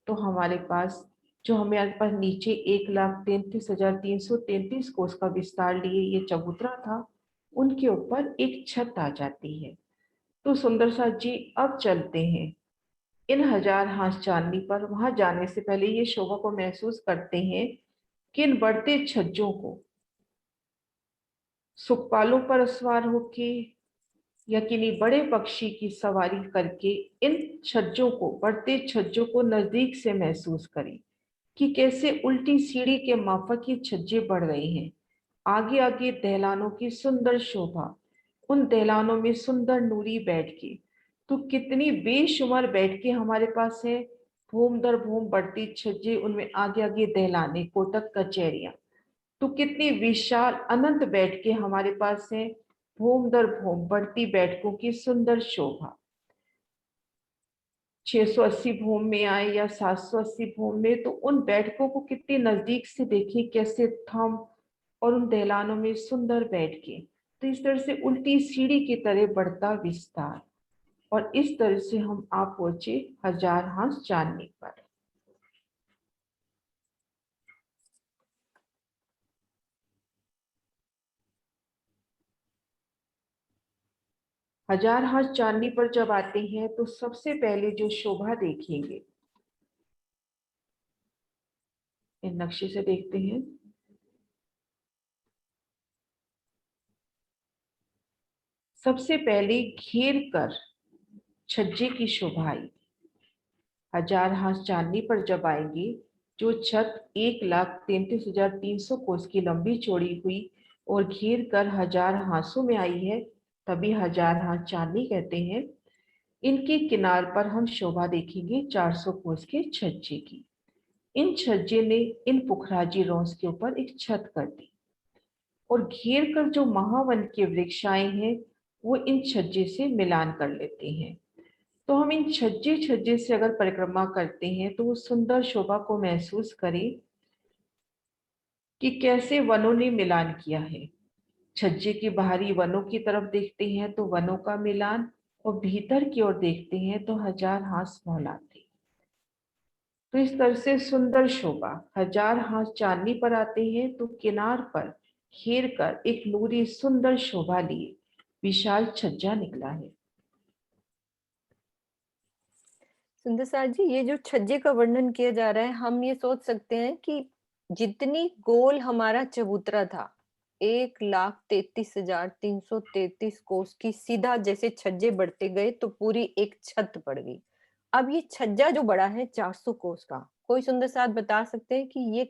तो हमारे पास जो हमारे पास नीचे 1,33,333 कोस का विस्तार लिए ये चबूतरा था, उनके ऊपर एक छत आ जाती है। तो सुंदर साथ जी अब चलते हैं इन हजार हाथ चांदनी पर। वहां जाने से पहले ये शोभा को महसूस करते हैं कि इन बढ़ते छज्जों को सुखपालों पर सवार होके या किन्हीं बड़े पक्षी की सवारी करके इन छज्जों को, बढ़ते छज्जों को नजदीक से महसूस करें कि कैसे उल्टी सीढ़ी के माफक ये छज्जे बढ़ रहे हैं। आगे आगे दहलानों की सुंदर शोभा, उन दहलानों में सुंदर नूरी बैठ के, तो कितनी बेशुमार बैठ के हमारे पास है। भूम दर भूम बढ़ती छज्जे, उनमें आगे आगे दहलाने, कोटक कचहरियां, तो कितनी विशाल अनंत बैठ के हमारे पास है। भूम दर भूम बढ़ती बैठकों की सुंदर शोभा। 680 भूम में आए या 780 भूम में, तो उन बैठकों को कितनी नजदीक से देखें, कैसे थम और उन दहलानों में सुंदर बैठ के, तो इस तरह से उल्टी सीढ़ी की तरह बढ़ता विस्तार। और इस तरह से हम आप पहुंचे हजार हाथ चांदनी पर। हजार हाथ चांदनी पर जब आते हैं तो सबसे पहले जो शोभा देखेंगे, इन नक्शे से देखते हैं। सबसे पहले घेर कर छज्जे की शोभा आई। हजार हाथ चांदनी पर जब आएंगे, जो छत 1,33,300 कोस की लंबी चौड़ी हुई और घेर कर हजार हाथों में आई है, तभी हजार हाथ चांदनी कहते हैं। इनके किनार पर हम शोभा देखेंगे 400 कोस के छज्जे की। इन छज्जे ने इन पुखराजी रोंस के ऊपर एक छत कर दी और घेर कर जो महावन के वृक्ष आए हैं वो इन छज्जे से मिलान कर लेते हैं। तो हम इन छज्जे छज्जे से अगर परिक्रमा करते हैं तो उस सुंदर शोभा को महसूस करें कि कैसे वनों ने मिलान किया है। छज्जे की बाहरी वनों की तरफ देखते हैं तो वनों का मिलान, और भीतर की ओर देखते हैं तो हजार हाथ मोहलाते। तो इस तरह से सुंदर शोभा हजार हाथ चांदनी पर आते हैं तो किनार पर घेर कर एक नूरी सुंदर शोभा लिए विशाल छज्जा निकला है। सुंदर साथ जी, ये जो छज्जे का वर्णन किया जा रहा है, हम ये सोच सकते हैं कि जितनी गोल हमारा चबूतरा था, 1,33,333 कोस की सीधा जैसे छज्जे बढ़ते गए तो पूरी एक छत पड़ गई। अब ये छज्जा जो बड़ा है 400 कोस का, कोई सुंदर साथ बता सकते हैं कि ये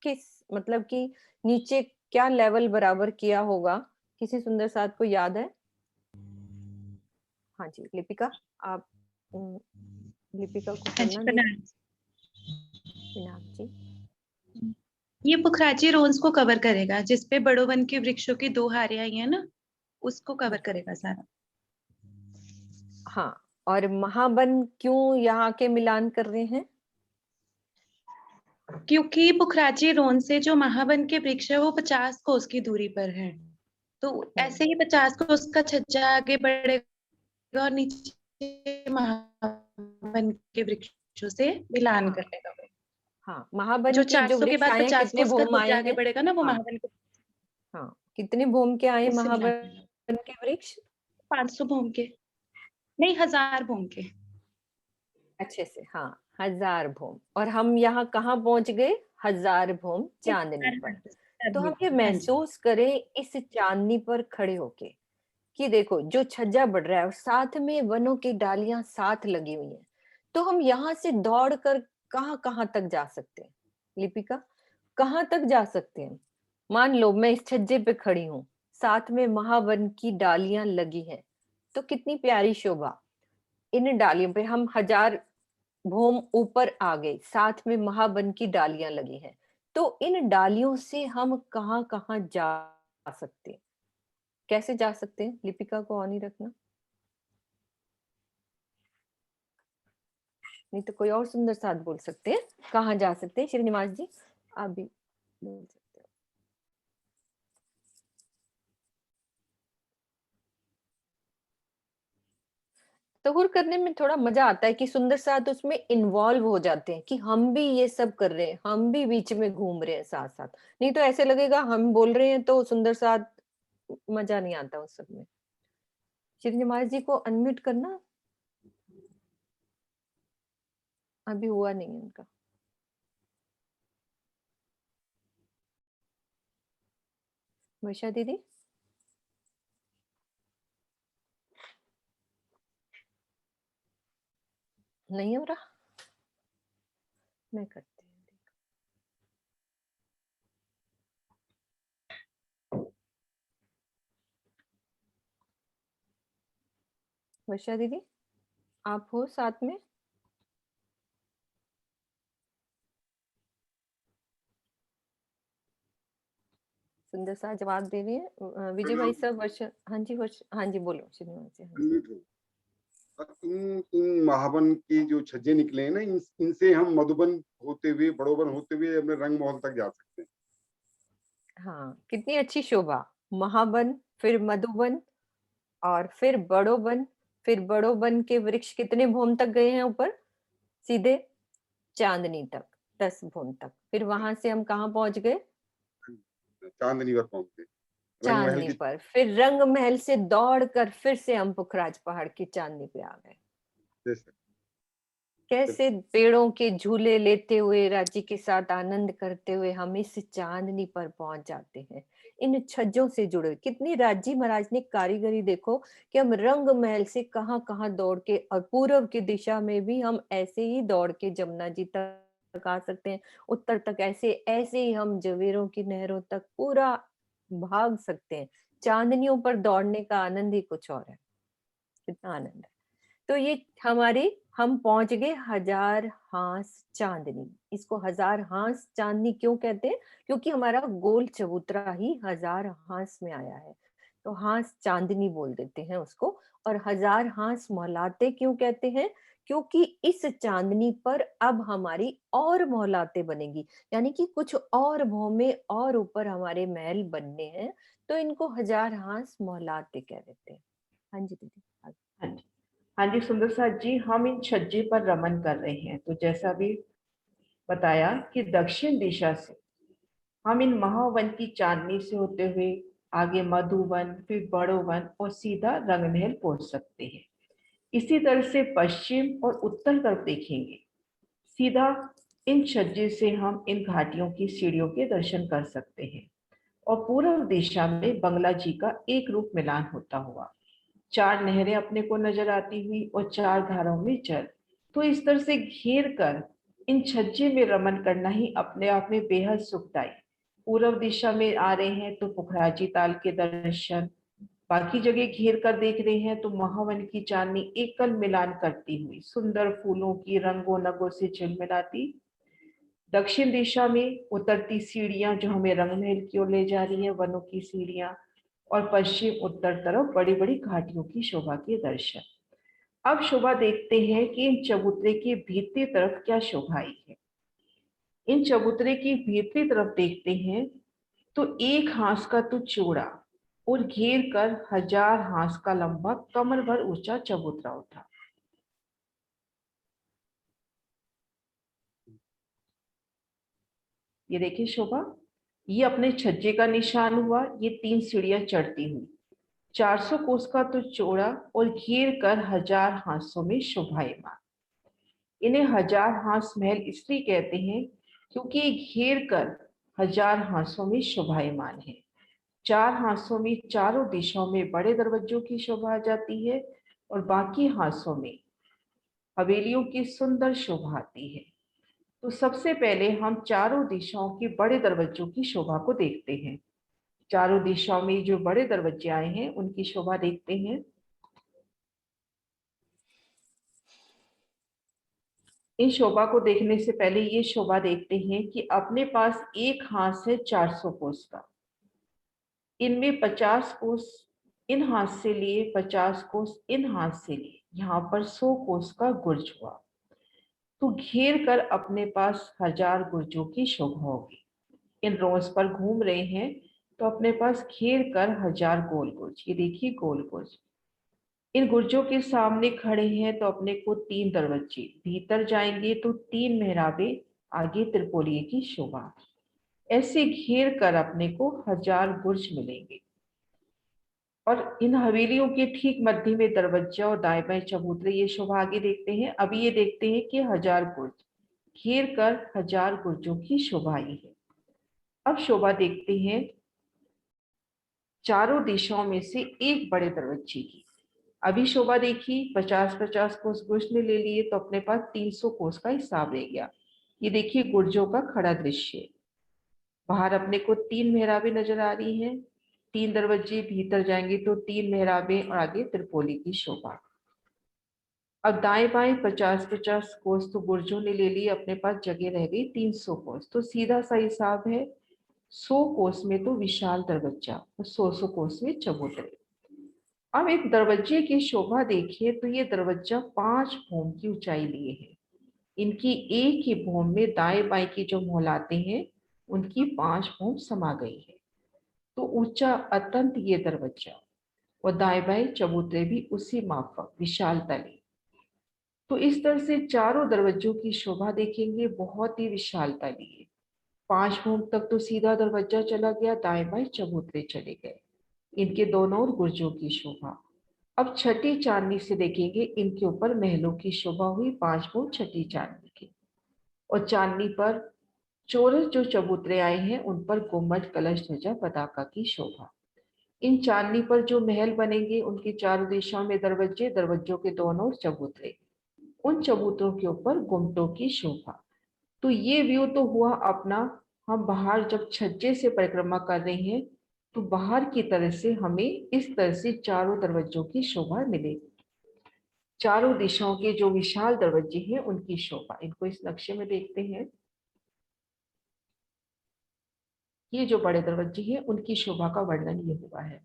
किस मतलब कि नीचे क्या लेवल बराबर किया होगा? किसी सुंदर साथ को याद है? हाँ जी, लिपिका, आप लिपिका को हाँ जी, करना दें। प्रणाम। विनायक जी। ये पुखराजी रोन्स को कवर करेगा, जिसपे बड़ो वन के वृक्षों की 2 हारें आई है ना, उसको कवर करेगा सारा। हाँ, और महावन क्यों यहाँ के मिलान कर रहे हैं? क्योंकि पुखराजी रोन से जो महावन के वृक्ष है वो 50 कोस की दूरी पर है, तो ऐसे ही 50 कोस का छज्जा आगे बढ़ेगा और नीचे महावन के वृक्षों से मिलान कर लेगा। हाँ, महावन जो की जो 400 के वृक्ष बाद आए हैं, 50 कितने कोस का भौम छज्जा आए आगे हैं? बढ़ेगा ना, वो हाँ, महावन के हाँ, कितने भौम के आए उससे मिलान महावन के वृक्ष? 500 भौम के, नहीं 1000 भौम के। अच्छे से, हाँ, 1000 भौम और हम यहाँ कहाँ पहुँच गए? 1000 भौम चाँदनी 1000 पर। तो चाँदनी हम ये पर, हाँ जी। महसूस करें इस चाँदनी पर खड़े होके कि देखो जो छज्जा बढ़ रहा है और साथ में वनों की डालियाँ साथ लगी हुई हैं। तो हम यहाँ से दौड़ कर कहाँ-कहाँ तक जा सकते हैं? लिपिका, कहाँ तक जा सकते हैं? मान लो मैं इस छज्जे पे खड़ी हूँ, साथ में महावन की डालियाँ लगी हैं, तो कितनी प्यारी शोभा। इन डालियों पे हम 1000 भौम ऊपर आ गए, साथ में महावन की डालियाँ लगी हैं। तो इन डालियों से हम कहाँ-कहाँ जा सकते हैं? कैसे जा सकते हैं? लिपिका को ऑन ही रखना। नहीं तो कोई और सुंदर साथ बोल सकते हैं। कहाँ जा सकते हैं? श्रीनिवास जी, आप भी बोल सकते हो। तहुर करने में थोड़ा मजा आता है कि सुंदर साथ उसमें इन्वॉल्व हो जाते हैं कि हम भी ये सब कर रहे हैं, हम भी बीच में घूम रहे हैं साथ-साथ। नहीं तो ऐसे लगेगा हम बोल रहे हैं तो सुंदर साथ मजा नहीं आता उस सब में। श्रीनिवास जी को अनम्यूट करना, अभी हुआ नहीं है उनका। वर्षा दीदी? नहीं हो रहा? मैं करती हूँ। वर्षा दीदी, आप हो साथ में? सुंदर सा जवाब दे रही है। विजय भाई साहब, वर्षा, हाँ जी वर्षा, हाँ जी बोलो श्रीनिवास जी, हाँ जी। अनम्यूट हो। इन महावन के जो छज्जे निकले हैं ना, इनसे हम मधुबन होते हुए, बड़ोबन होते हुए अपने रंग महल तक जा सकते हैं। हाँ, कितनी अच्छी शोभा। महावन, फिर मधुबन और फिर बड़ोबन, फिर बड़ोबन के वृक्ष कितने भौम तक गए हैं ऊपर? सीधे चांदनी तक, 10 भौम तक। फिर वहां से हम कहाँ पहुंच गए? चांदनी पर पहुंचते, रंग महल चांदनी की पर। फिर रंग महल से दौड़कर फिर से हम पुखराज पहाड़ की चांदनी पे आ गए। जैसे कैसे पेड़ों के झूले लेते हुए राज्य के साथ आनंद करते हुए हम इस चांदनी पर पहुंच जाते हैं, इन छज्जों से जुड़े। कितनी राज्य महाराज ने कारीगरी देखो कि हम रंग महल से कहाँ कहाँ दौड़ के और पूर्व की दिशा में भी हम ऐसे ही दौड़ के जमुना जी तक आ सकते हैं, उत्तर तक ऐसे ऐसे ही हम जवेरों की नहरों तक पूरा भाग सकते हैं। चांदनियों पर दौड़ने का आनंद ही कुछ और है। कितना आनंद है। तो ये हमारी, हम पहुंच गए 1000 हांस चांदनी। इसको 1000 हांस चांदनी क्यों कहते हैं? क्योंकि हमारा गोल चबूतरा ही 1000 हांस में आया है, तो हांस चांदनी बोल देते हैं उसको। और 1000 हांस मोहलाते क्यों कहते हैं? क्योंकि इस चांदनी पर अब हमारी और मोहलाते बनेगी, यानी कि कुछ और भौमे और ऊपर हमारे महल बनने हैं, तो इनको 1000 हांस मोहलाते कह देते हैं। हाँ जी दीदी, आगे। हाँ जी, हाँ जी सुंदर साथ जी, हम इन छज्जे पर रमन कर रहे हैं। तो जैसा भी बताया कि दक्षिण दिशा से हम इन महावन की चांदनी से होते हुए आगे मधुवन, फिर बड़ोवन और सीधा रंगमहल पहुंच सकते हैं। इसी तरह से पश्चिम और उत्तर तरफ देखेंगे, सीधा इन छज्जे से हम इन घाटियों की सीढ़ियों के दर्शन कर सकते हैं और पूर्व दिशा में बंगला जी का एक रूप मिलान होता हुआ 4 नहरें अपने को नजर आती हुई और 4 धाराओं में जल। तो इस तरह से घेर कर इन छज्जे में रमन करना ही अपने आप में बेहद सुखदायी। पूर्व दिशा में आ रहे हैं तो पुखराजी ताल के दर्शन, बाकी जगह घेर कर देख रहे हैं तो महावन की चांदनी एकल मिलान करती हुई सुंदर फूलों की रंगों नगों से झिलमिलाती दक्षिण दिशा में उतरती सीढ़ियां जो हमें रंगमहल की ओर ले जा रही है, वनों की सीढ़ियां, और पश्चिम उत्तर तरफ बड़ी बड़ी घाटियों की शोभा के दर्शन। अब शोभा देखते हैं कि इन चबूतरे की भीतरी तरफ क्या शोभाई है। इन चबूतरे की भीतरी तरफ देखते हैं तो एक हांस का तो चौड़ा और घेर कर 1000 हांस का लंबा कमर भर ऊंचा चबूतरा उठा। ये देखिए शोभा, ये अपने छज्जे का निशान हुआ, ये 3 सीढ़ियां चढ़ती हुई 400 कोस का तो चौड़ा और घेर कर 1000 हांसों में शोभायमान। इन्हें 1000 हांस महल इसलिए कहते हैं क्योंकि ये घेर कर 1000 हांसों में शोभायमान है। 4 हांसों में चारों दिशाओं में बड़े दरवाजों की शोभा आ जाती है और बाकी हांसों में हवेलियों की सुंदर शोभा आती है। तो सबसे पहले हम चारों दिशाओं के बड़े दरवाजों की शोभा को देखते हैं। चारों दिशाओं में जो बड़े दरवाजे आए हैं उनकी शोभा देखते हैं। इन शोभा को देखने से पहले ये शोभा देखते हैं कि अपने पास एक हांस है 400 कोस का। इनमें 50 कोस इन हाथ से लिए, 50 कोस इन हाथ से लिए, यहाँ पर 100 कोस का गुर्ज हुआ। तो घेर कर अपने पास 1000 गुर्जों की शोभा होगी। इन रोज पर घूम रहे हैं तो अपने पास घेर कर 1000 गोल गुर्ज, ये देखिए गोल गुर्ज। इन गुर्जों के सामने खड़े हैं तो अपने को 3 दरवाजे, भीतर जाएंगे तो 3 मेहराबे, आगे त्रिपोलिये की शोभा। ऐसे घेर कर अपने को 1000 गुर्ज मिलेंगे। और इन हवेलियों के ठीक मध्य में दरवाजा और दाएं बाएं चबूतरे, ये शोभा आगे देखते हैं। अभी ये देखते हैं कि 1000 गुर्ज, घेर कर 1000 गुर्जों की शोभा आई है। अब शोभा देखते हैं चारों दिशाओं में से एक बड़े दरवाजे की। अभी शोभा देखी 50-50 कोस गुर्ज ने ले लिए तो अपने पास 300 कोस का हिसाब रह गया। ये देखिए गुर्जों का खड़ा दृश्य। बाहर अपने को 3 मेहराबें नजर आ रही हैं, 3 दरवाजे, भीतर जाएंगे तो 3 मेहराबें और आगे त्रिपोली की शोभा। अब दाएं बाएं 50-50 कोस तो गुर्जों ने ले ली, अपने पास जगह रह गई 300 कोस। तो सीधा सा हिसाब है 100 कोस में तो विशाल दरवाजा और 100 कोस में चबूतरे। अब एक दरवाजे की शोभा देखिए तो ये दरवाजा 5 भूम की ऊंचाई लिए है। इनकी एक ही भूम में दाएं बाएं की जो मोहलाते हैं उनकी 5 भूम समा गई है। तो ऊंचा अत्यंत ये दरवाजा और दाएं बाएं चबूतरे भी उसी माफक विशाल तले। तो इस तरह से चारों दरवाजों की शोभा देखेंगे, बहुत ही विशालता लिए। 5 भूम तक तो सीधा दरवाजा चला गया, दाएं बाएं चबूतरे चले गए, इनके दोनों ओर गुर्जों की शोभा। अब छठी चांदनी से देखेंगे, इनके ऊपर महलों की शोभा हुई 5 भूम छठी चांदनी की। और चांदनी पर चौरस जो चबूतरे आए हैं उन पर गुम्बद, कलश, ध्वजा, पताका की शोभा। इन चांदनी पर जो महल बनेंगे उनकी चारों दिशाओं में दरवाजे, दरवाजों के दोनों ओर चबूतरे, उन चबूतरों के ऊपर गुम्बदों की शोभा। तो ये व्यू तो हुआ अपना। हम बाहर जब छज्जे से परिक्रमा कर रहे हैं तो बाहर की तरह से हमें इस तरह से चारों दरवाजों की शोभा मिलेगी। चारों दिशाओं के जो विशाल दरवाजे हैं उनकी शोभा, इनको इस नक्शे में देखते हैं। ये जो बड़े दरवाजे हैं उनकी शोभा का वर्णन ये हुआ है।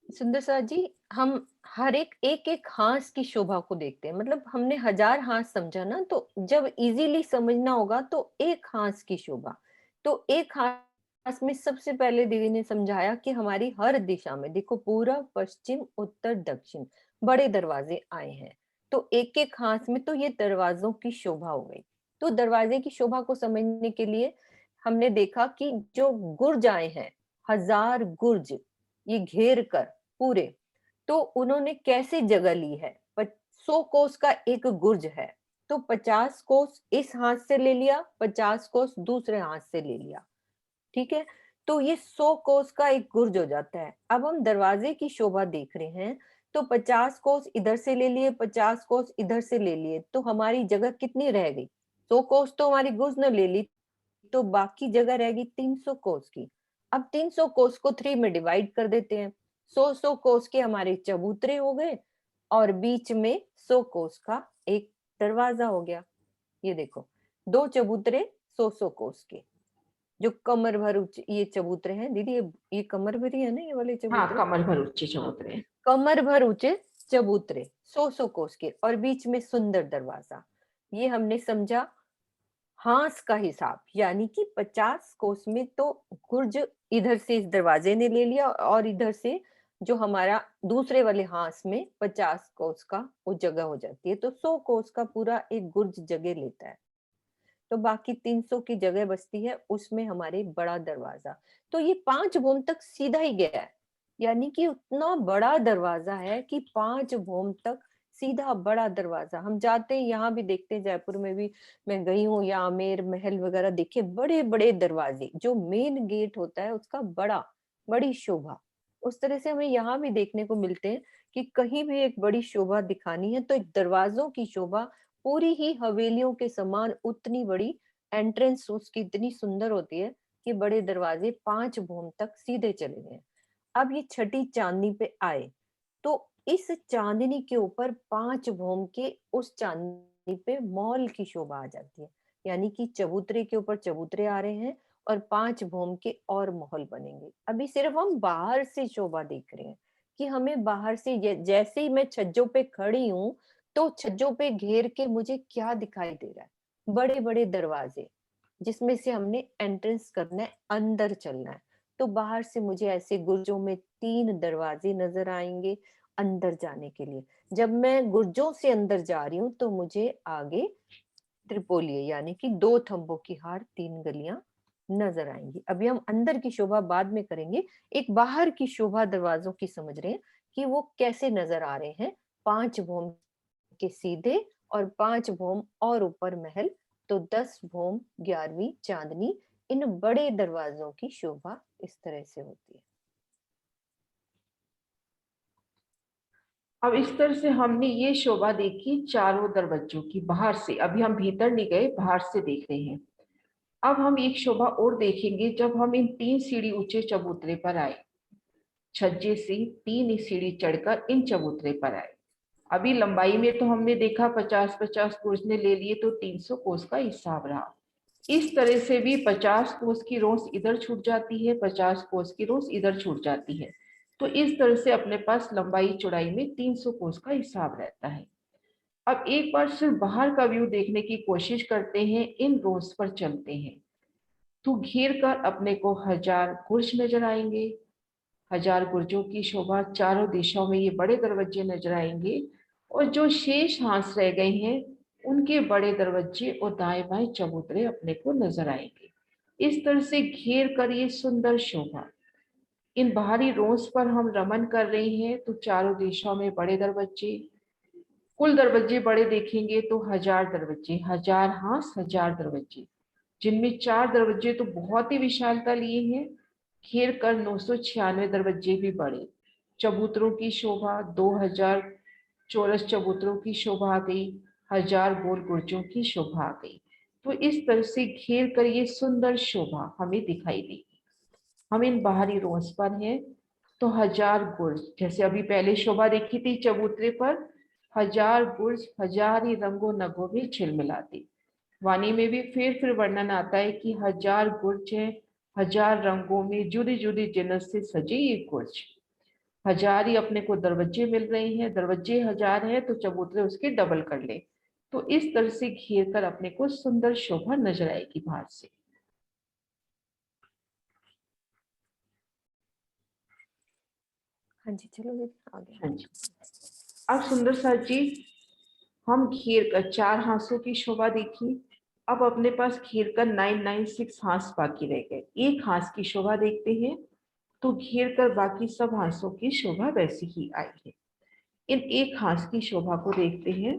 सुंदर सा जी, हम हर एक हांस की शोभा को देखते हैं। मतलब हमने 1000 हांस समझा ना, तो जब इजीली समझना होगा तो एक हांस की शोभा। तो एक हांस में सबसे पहले दीदी ने समझाया कि हमारी हर दिशा में देखो, पूरब, पश्चिम, उत्तर, दक्षिण बड़े दरवाजे आए हैं। तो एक एक हांस में तो ये दरवाजों की शोभा हो गई। तो दरवाजे की शोभा को समझने के लिए हमने देखा कि जो गुर्ज आए हैं, 1000 गुर्ज, ये घेर कर पूरे, तो उन्होंने कैसे जगह ली है। 100 कोस का एक गुर्ज है, तो 50 कोस इस हाथ से ले लिया, 50 कोस दूसरे हाथ से ले लिया, ठीक है। तो ये 100 कोस का एक गुर्ज हो जाता है। अब हम दरवाजे की शोभा देख रहे हैं, तो 50 कोस इधर से ले लिए, 50 कोस इधर से ले लिए, तो हमारी जगह कितनी रह गई? 100 कोस तो हमारी गुर्ज ने ले ली, तो बाकी जगह रहेगी 300 कोस की। अब 300 कोस को 3 में डिवाइड कर देते हैं। 100 कोस के हमारे चबूतरे हो गए और बीच में 100 कोस का एक दरवाजा हो गया। ये देखो, 2 चबूतरे 100 कोस के, जो कमर भर ऊंचे ये चबूतरे हैं। दीदी ये कमर भर ही है ना, ये वाले हाँ, चबूतरे? कमर भर ऊंचे चबूतरे हैं। कमर भर ऊंचे चबूतरे 100 कोस के और बीच में सुंदर दरवाजा। ये हमने समझा हांस का हिसाब, यानी कि 50 कोस में तो गुर्ज इधर से इस दरवाजे ने ले लिया और इधर से जो हमारा दूसरे वाले हांस में 50 कोस का वो जगह हो जाती है, तो 100 कोस का पूरा एक गुर्ज जगह लेता है। तो बाकी 300 की जगह बचती है, उसमें हमारे बड़ा दरवाजा। तो ये 5 भोम तक सीधा ही गया है, यानी कि उतना बड़ा दरवाजा है कि 5 भोम तक सीधा बड़ा दरवाजा। हम जाते हैं, यहाँ भी देखते हैं, जयपुर में भी मैं गई हूँ, या आमेर महल वगैरह देखे, बड़े बड़े दरवाजे, जो मेन गेट होता है उसका बड़ी शोभा। उस तरह से हमें यहाँ भी देखने को मिलते हैं कि कहीं भी एक बड़ी शोभा दिखानी है तो एक दरवाजों की शोभा पूरी ही हवेलियों के समान उतनी बड़ी, एंट्रेंस उसकी इतनी सुंदर होती है कि बड़े दरवाजे 5 भोम तक सीधे चले गए। अब ये छठी चांदनी पे आए, तो इस चांदनी के ऊपर 5 भोम के उस चांदनी पे मॉल की शोभा आ जाती है, यानी कि चबूतरे के ऊपर चबूतरे आ रहे हैं और 5 भोम के और महल बनेंगे। अभी सिर्फ हम बाहर से शोभा देख रहे हैं कि हमें बाहर से जैसे ही मैं छज्जों पे खड़ी हूँ, तो छज्जों पे घेर के मुझे क्या दिखाई दे रहा है? बड़े बड़े दरवाजे, जिसमें से हमने एंट्रेंस करना है, अंदर चलना है। तो बाहर से मुझे ऐसे गुर्जों में 3 दरवाजे नजर आएंगे अंदर जाने के लिए। जब मैं गुर्जों से अंदर जा रही हूँ तो मुझे आगे त्रिपोलिये, यानी कि 2 थंबों की हार, 3 गलियां नजर आएंगी। अभी हम अंदर की शोभा बाद में करेंगे, एक बाहर की शोभा दरवाजों की समझ रहे हैं कि वो कैसे नजर आ रहे हैं। 5 भोम के सीधे और 5 भोम और ऊपर महल, तो 10 भोम 11वीं चांदनी। इन बड़े दरवाजों की शोभा इस तरह से होती है। अब इस तरह से हमने ये शोभा देखी चारों दरवाजों की बाहर से। अभी हम भीतर नहीं गए, बाहर से देख रहे हैं। अब हम एक शोभा और देखेंगे जब हम इन 3 सीढ़ी ऊंचे चबूतरे पर आए, छज्जे से 3 सीढ़ी चढ़कर इन चबूतरे पर आए। अभी लंबाई में तो हमने देखा 50-50 कोस ने ले लिए, तो 300 कोस का हिसाब रहा। इस तरह से भी 50 कोस की रोस इधर छूट जाती है, 50 कोस की रोस इधर छूट जाती है। तो इस तरह से अपने पास लंबाई चौड़ाई में 300 कोस का हिसाब रहता है। अब एक बार सिर्फ बाहर का व्यू देखने की कोशिश करते हैं, इन रोस पर चलते हैं, तो घेर कर अपने को 1000 गुर्ज नजर आएंगे। 1000 गुर्जों की शोभा, चारों दिशाओं में ये बड़े दरवाजे नजर आएंगे, और जो शेष हांस रह गए हैं उनके बड़े दरवाजे और दाएं बाएं चबूतरे अपने को नजर आएंगे। इस तरह से घेर कर ये सुंदर शोभा, इन बाहरी रोस पर हम रमन कर रहे हैं, तो चारों दिशाओं में बड़े दरवाजे, कुल दरवाजे बड़े देखेंगे तो 1000 दरवाजे, 1000 हांस, 1000 दरवाजे, जिनमें 4 दरवाजे तो बहुत ही विशालता लिए हैं। घेर कर 996 दरवाजे भी बड़े। चबूतरों की शोभा, 2000 चौरस चबूतरों की शोभा आ गई, 1000 गोल गुर्जों की शोभा आ गई। तो इस तरह से घेर कर ये सुंदर शोभा हमें दिखाई देगी। हम इन बाहरी रोस पर हैं, तो 1000 गुर्ज, जैसे अभी पहले शोभा देखी थी चबूतरे पर, 1000 गुर्ज 1000 ही रंगों नगों में झिलमिलाती। वाणी में भी फिर वर्णन आता है कि 1000 गुर्ज है, 1000 रंगों में जुदी जुदी जिन्स से सजे ये गुर्ज। 1000 ही अपने को दरवाजे मिल रहे हैं, दरवाजे 1000 है तो चबूतरे उसके डबल कर ले। तो इस तरह से घेर कर अपने को सुंदर शोभा नजर आएगी बाहर से। हाँ जी, चलो दीदी आगे। हाँ जी। अब सुंदर सा जी, हम घेर कर 4 हांसों की शोभा देखी। अब अपने पास घेर कर 996 हांस बाकी रह गए। एक हांस की शोभा देखते हैं, तो घेर कर बाकी सब हांसों की शोभा वैसी ही आई है। इन एक हांस की शोभा को देखते हैं।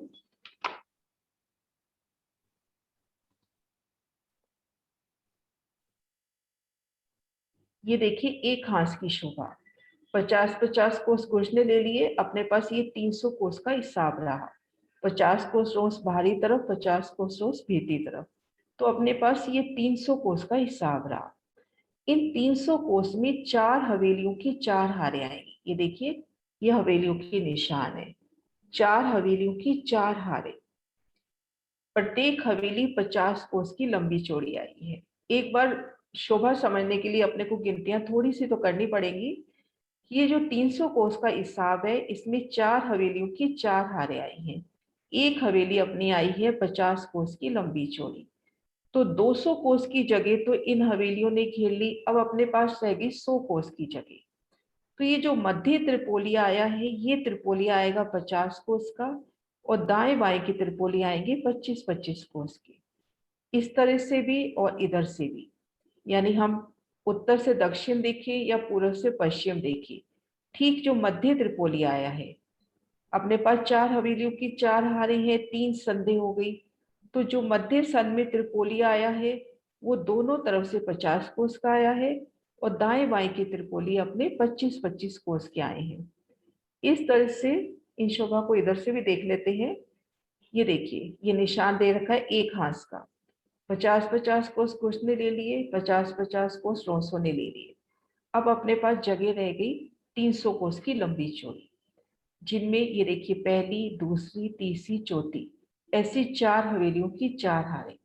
ये देखिए एक हांस की शोभा, 50-50 कोस गुर्ज ने ले लिए, अपने पास ये 300 कोस का हिसाब रहा। 50 कोस रोस बाहरी तरफ, 50 कोस रोस भीतरी तरफ, तो अपने पास ये 300 कोस का हिसाब रहा। इन 300 कोस में 4 हवेलियों की 4 हारें आएंगी। ये देखिए, ये हवेलियों के निशान है, 4 हवेलियों की 4 हारें। प्रत्येक हवेली 50 कोस की लंबी चौड़ी आई है। एक बार शोभा समझने के लिए अपने को गिनतियां थोड़ी सी तो करनी पड़ेगी। ये जो 300 कोस का हिसाब है, इसमें 4 हवेलियों की 4 हारें आई हैं। एक हवेली अपनी आई है 50 कोस की लंबी चौड़ी। तो 200 कोस की जगह तो इन हवेलियों ने घेर ली, अब अपने पास रह गई 100 कोस की जगह। तो ये जो मध्य त्रिपोलिया आया है, ये त्रिपोलिया आएगा 50 कोस का, और दाएं बाएं की त्रिपोलिया आएंगे 25-25 कोस की। इस तरह से भी और इधर से भी, यानी हम उत्तर से दक्षिण देखें या पूर्व से पश्चिम देखें, ठीक जो मध्य त्रिपोलिया आया है, अपने पास 4 हवेलियों की 4 हारें हैं, 3 संधि हो गई। तो जो मध्य सन में त्रिपोलिया आया है वो दोनों तरफ से 50 कोस का आया है, और दाएं बाएं की त्रिपोलिया अपने 25-25 कोस के आए हैं। इस तरह से इन शोभा को इधर से भी देख लेते हैं। ये देखिए, ये निशान दे रखा है एक हाथ का, 50-50 कोस कुश ने ले लिए, 50-50 कोस रोंसो ने ले लिए। अब अपने पास जगह रह गई 300 कोस की लंबी चौड़ी, जिनमें ये देखिए पहली, दूसरी, तीसरी, चौथी, ऐसी 4 हवेलियों की 4 हारें।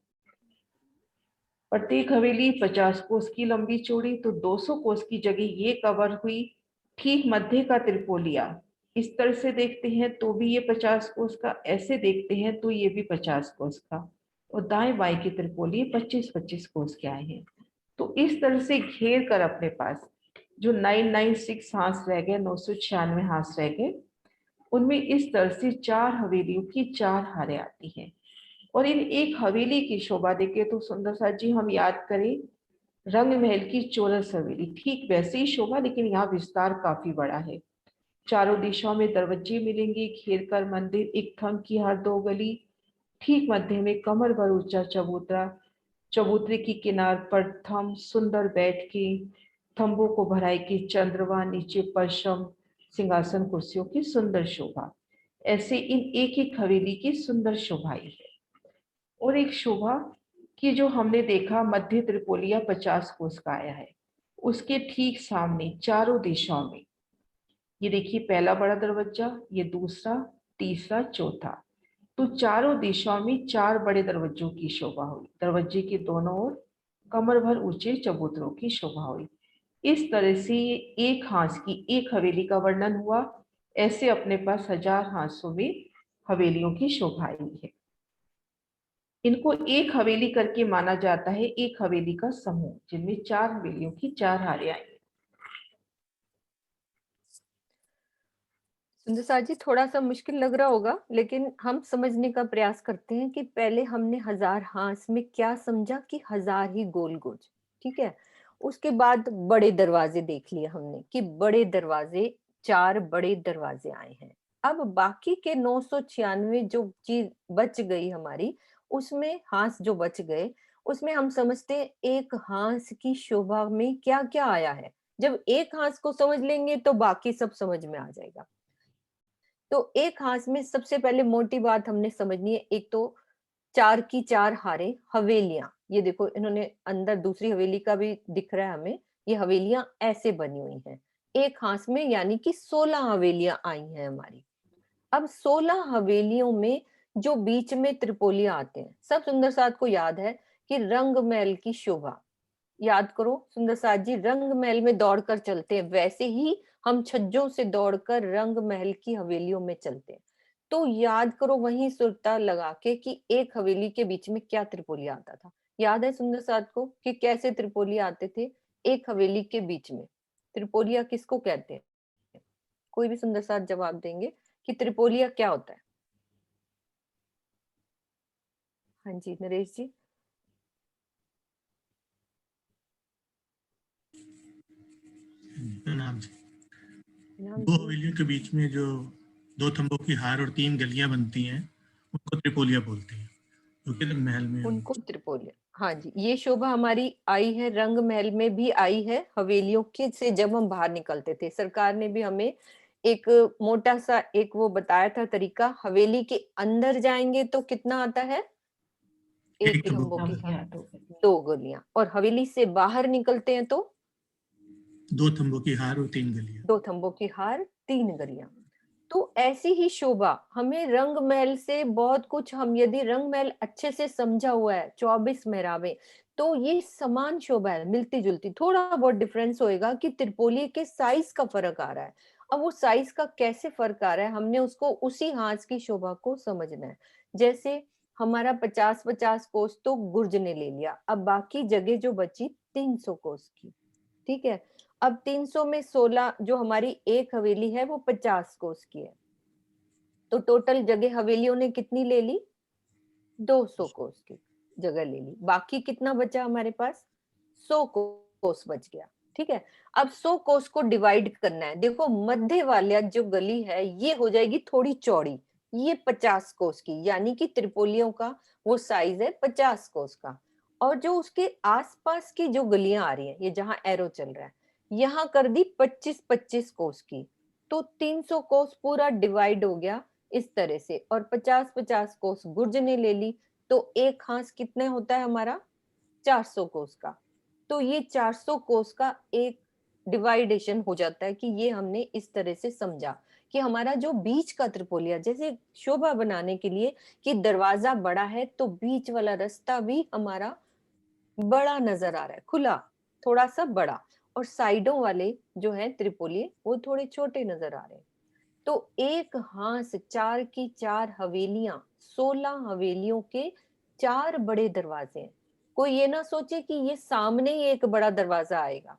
प्रत्येक हवेली 50 कोस की लंबी चौड़ी, तो 200 कोस की जगह ये कवर हुई। ठीक मध्य का त्रिपोलिया इस तरह से देखते हैं तो भी ये 50 कोस का, ऐसे देखते हैं तो ये भी 50 कोस का, और दाएं बाएं की त्रिपोलिया 25-25 कोस के आए हैं। तो इस तरह से घेर कर अपने पास जो 996 हाथ रह गए, 996 हाथ रह गए, उनमें इस तरह से 4 हवेलियों की 4 हारें आती हैं। और इन एक हवेली की शोभा देखे तो सुंदर साथ जी हम याद करें रंग महल की चौरस हवेली, ठीक वैसे ही शोभा, लेकिन यहाँ विस्तार काफी बड़ा है। चारों दिशाओं में दरवाजे मिलेंगे, घेर कर मंदिर, एक थंग की हर 2 गली, ठीक मध्य में कमर भर ऊंचा चबूतरा, चबूतरे की किनार पर थंब सुंदर बैठ के, थंबों को भराई की चंद्रमा, नीचे पश्चिम सिंहासन कुर्सियों की सुंदर शोभा। ऐसे इन एक एक हवेली की सुंदर शोभाई है। और एक शोभा कि जो हमने देखा मध्य त्रिपोलिया 50 कोस का आया है, उसके ठीक सामने चारों दिशाओं में ये देखिए पहला बड़ा दरवाजा, ये दूसरा, तीसरा, चौथा, तो चारों दिशाओं में 4 बड़े दरवाजों की शोभा हुई। दरवाजे के दोनों ओर कमर भर ऊंचे चबूतरों की शोभा हुई। इस तरह से ये एक हांस की एक हवेली का वर्णन हुआ। ऐसे अपने पास 1000 हांसों में हवेलियों की शोभा आई है। इनको एक हवेली करके माना जाता है, एक हवेली का समूह, जिनमें 4 हवेलियों की 4 हारें आई। सुंदर साथ जी थोड़ा सा मुश्किल लग रहा होगा, लेकिन हम समझने का प्रयास करते हैं कि पहले हमने 1000 हांस में क्या समझा कि 1000 ही गोल गुज, ठीक है। उसके बाद बड़े दरवाजे देख लिए हमने कि बड़े दरवाजे 4 बड़े दरवाजे आए हैं। अब बाकी के 996 जो चीज बच गई हमारी, उसमें हांस जो बच गए, उसमें हम समझते हैं एक हांस की शोभा में क्या क्या आया है। जब एक हांस को समझ लेंगे तो बाकी सब समझ में आ जाएगा। तो एक हाथ में सबसे पहले मोटी बात हमने समझनी है, एक तो 4 की 4 हारें, हवेलियां। ये देखो इन्होंने अंदर दूसरी हवेली का भी दिख रहा है हमें, ये हवेलियां ऐसे बनी हुई हैं एक हाथ में, यानी कि 16 हवेलियां आई हैं हमारी। अब 16 हवेलियों में जो बीच में त्रिपोलिया आते हैं, सब सुंदर साथ को याद है कि रंग महल की शोभा। याद करो सुंदर साथ जी, रंग महल में दौड़कर चलते हैं, वैसे ही हम छज्जों से दौड़कर रंग महल की हवेलियों में चलते हैं। तो याद करो वहीं सुरता लगा के कि एक हवेली के बीच में क्या त्रिपोलिया आता था। याद है सुंदर साथ को कि कैसे त्रिपोलिया आते थे एक हवेली के बीच में। त्रिपोलिया किसको कहते हैं? कोई भी सुंदर साथ जवाब देंगे कि त्रिपोलिया क्या होता है? हाँ जी नरेश जी। नाम से नाम 2 जी। हवेलियों के बीच में जो 2 थंबों की हार और 3 गलियां बनती हैं, उनको त्रिपोलिया बोलते हैं, जो कि महल में उनको त्रिपोलिया, हाँ जी, ये शोभा हमारी आई है, रंग महल में भी आई है, हवेलियों के से जब हम बाहर निकलते थे। सरकार ने भी हमें एक मोटा सा एक वो बताया था तरीका, हवेली के अंदर जाएंगे तो कितना आता है? एक एक थंबों थंबों की की हार, या 2 गली। 2 गलियां, और हवेली से बाहर निकलते हैं तो 2 थंबों की हार और 3 गलियां। 2 थंबों की हार 3 गलियां। तो ऐसी ही शोभा हमें रंग महल से बहुत कुछ, हम यदि रंग महल अच्छे से समझा हुआ है, 24 मेहराबें, तो ये समान शोभा है, मिलती जुलती। थोड़ा बहुत डिफरेंस होएगा कि त्रिपोली के साइज का फर्क आ रहा है। अब वो साइज का कैसे फर्क आ रहा है, हमने उसको उसी हाथ की शोभा को समझना है। जैसे हमारा 50-50 कोस तो गुर्ज ने ले लिया। अब बाकी जगह जो बची 300 कोस की, ठीक है। अब 300 में 16 जो हमारी एक हवेली है वो 50 कोस की है, तो टोटल जगह हवेलियों ने कितनी ले ली? 200 कोस की जगह ले ली। बाकी कितना बचा हमारे पास? 100 कोस बच गया, ठीक है। अब 100 कोस को डिवाइड करना है। देखो मध्य वाला जो गली है ये हो जाएगी थोड़ी चौड़ी, ये 50 कोस की, यानी कि त्रिपोलियों का वो साइज है 50 कोस का। और जो उसके आसपास की जो गलियां आ रही है, ये जहां एरो चल रहा है, यहाँ कर दी 25-25 कोस की, तो 300 कोस पूरा डिवाइड हो गया इस तरह से। और 50-50 कोस गुर्ज ने ले ली, तो एक हांस कितने होता है हमारा? 400 कोस का। तो ये 400 कोस का एक डिवाइडेशन हो जाता है कि ये हमने इस तरह से समझा कि हमारा जो बीच का त्रिपोलिया, जैसे शोभा बनाने के लिए कि दरवाजा बड़ा है तो बीच वाला रास्ता भी हमारा बड़ा नजर आ रहा है, खुला, थोड़ा सा बड़ा, और साइडों वाले जो है त्रिपोलिये वो थोड़े छोटे नजर आ रहे हैं। तो एक हांस 4 की 4 हवेलियां, 16 हवेलियों के 4 बड़े दरवाजे हैं। कोई ये ना सोचे कि ये सामने ही एक बड़ा दरवाजा आएगा,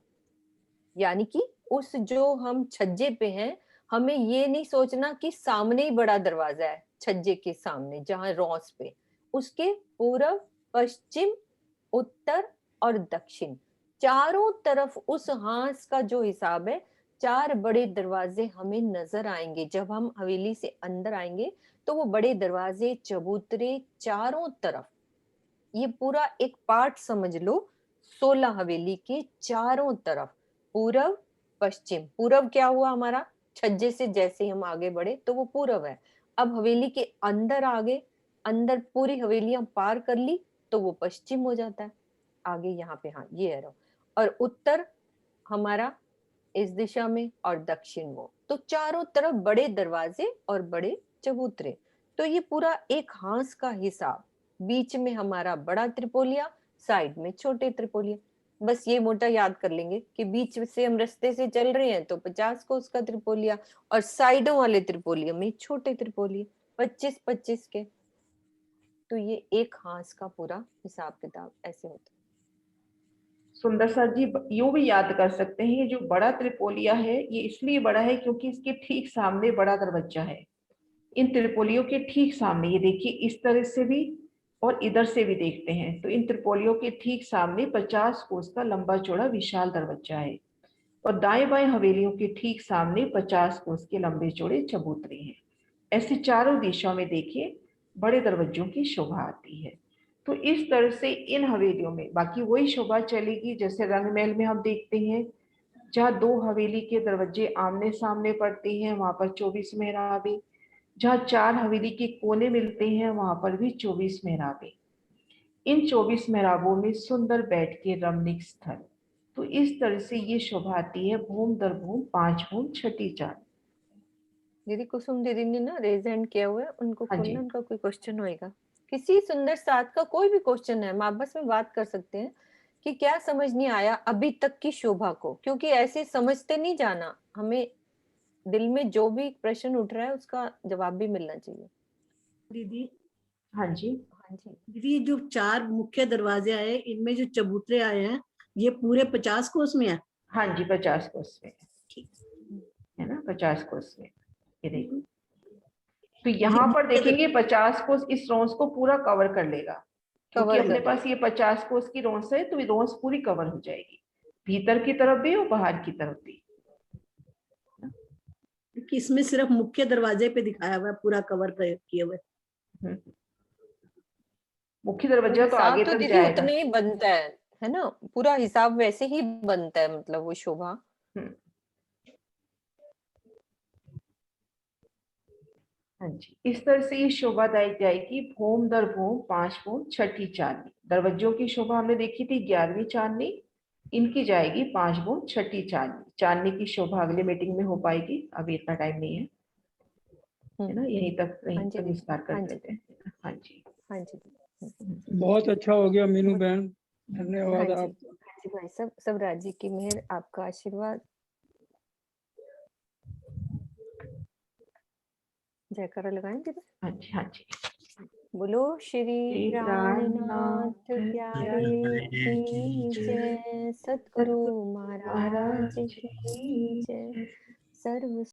यानी कि उस जो हम छज्जे पे हैं, हमें ये नहीं सोचना कि सामने ही बड़ा दरवाजा है, छज्जे के सामने जहां रॉस पे, उसके पूरब, पश्चिम, उत्तर और दक्षिण, चारों तरफ उस हांस का जो हिसाब है, 4 बड़े दरवाजे हमें नजर आएंगे। जब हम हवेली से अंदर आएंगे तो वो बड़े दरवाजे, चबूतरे चारों तरफ, ये पूरा एक पार्ट समझ लो। 16 हवेली के चारों तरफ, पूरब, पश्चिम, पूरब क्या हुआ हमारा? छज्जे से जैसे ही हम आगे बढ़े तो वो पूरब है। अब हवेली के अंदर आगे, अंदर पूरी हवेलियां पार कर ली तो वो पश्चिम हो जाता है आगे, यहाँ पे, हाँ ये है। और उत्तर हमारा इस दिशा में, और दक्षिण वो, तो चारों तरफ बड़े दरवाजे और बड़े चबूतरे। तो ये पूरा एक हांस का हिसाब, बीच में हमारा बड़ा त्रिपोलिया, साइड में छोटे त्रिपोलिया। बस ये मोटा याद कर लेंगे कि बीच से हम रास्ते से चल रहे हैं तो 50 कोस का त्रिपोलिया, और साइडों वाले त्रिपोलिया में छोटे त्रिपोलिया 25-25 के। तो ये एक हांस का पूरा हिसाब किताब ऐसे होता है। सुंदर सर जी, यूं भी याद कर सकते हैं, ये जो बड़ा त्रिपोलिया है ये इसलिए बड़ा है क्योंकि इसके ठीक सामने बड़ा दरवाजा है। इन त्रिपोलियों के ठीक सामने, ये देखिए इस तरह से भी और इधर से भी देखते हैं तो इन त्रिपोलियों के ठीक सामने 50 कोस का लंबा चौड़ा विशाल दरवाजा है, और दाएं बाएं हवेलियों के ठीक सामने 50 कोस के लंबे चौड़े चबूतरे हैं। ऐसे चारों दिशाओं में देखिए बड़े दरवाजों की शोभा आती है। तो इस तरह से इन हवेलियों में बाकी वही शोभा चलेगी जैसे रंग महल में हम देखते हैं, जहाँ 2 हवेली के दरवाजे आमने सामने पड़ते हैं वहां पर 24 मेहराबें, जहाँ 4 हवेली के कोने मिलते हैं वहां पर भी 24 मेहराबें। इन 24 मेहराबों में सुंदर बैठ के रमणीक स्थल। तो इस तरह से ये शोभा आती है भूम दर भूम, 5 भूम, छठी चाल। दीदी कुसुम दीदी ने ना रेज हैंड किया हुआ है, उनको हाँ खोलना, जी। उनका कोई क्वेश्चन होएगा, किसी सुंदर साथ का कोई भी क्वेश्चन है, हम आपस में बात कर सकते हैं कि क्या समझ नहीं आया अभी तक की शोभा को, क्योंकि ऐसे समझते नहीं जाना, हमें दिल में जो भी प्रश्न उठ रहा है उसका जवाब भी मिलना चाहिए। दीदी, हाँ जी। हाँ जी, दीदी जो 4 मुख्य दरवाजे आए इनमें जो चबूतरे आए हैं ये पूरे 50 कोस में है? हाँ जी, 50 कोस में है ना, 50 कोस में। ये देखिए, तो यहाँ पर देखेंगे 50 कोस इस रोंस को पूरा कवर कर लेगा, क्योंकि कवर अपने कर पास ये 50 कोस की रोंस है तो ये रोंस पूरी कवर हो जाएगी, भीतर की तरफ भी और बाहर की तरफ भी। कि इसमें सिर्फ मुख्य दरवाजे पे दिखाया हुआ है पूरा कवर किए हुए। मुख्य दरवाजा तो हिसाब आगे तो तक दीदी जाएगा। उतने ही बनता है ना, पूरा हिसाब वैसे ही बनता है, मतलब वो शोभा। हाँ जी, इस तरह से ये शोभा दी जाएगी भूम दर भूम, 5 भूम, छठी चांदनी। दरवाजों की शोभा हमने देखी थी 11वीं चांदनी, इनकी जाएगी 5 भूम, छठी चांदनी। चांदनी की शोभा अगले मीटिंग में हो पाएगी, अभी इतना टाइम नहीं है ना, यहीं हाँ तक जी, विस्तार कर हाँ जी, देते हैं। हाँ जी। हाँ जी, बहुत अच्छा हो गया मीनू बहन, हाँ धन्यवाद जी, आपका। हाँ जी भाई, सब राजी की मेहर, आपका आशीर्वाद। जयकारा लगाएं दीदी। हाँ जी। हाँ जी। बोलो श्री श्री प्राणनाथ प्राणनाथ प्यारे की जय, सतगुरु महाराज महाराज की जय, सर्व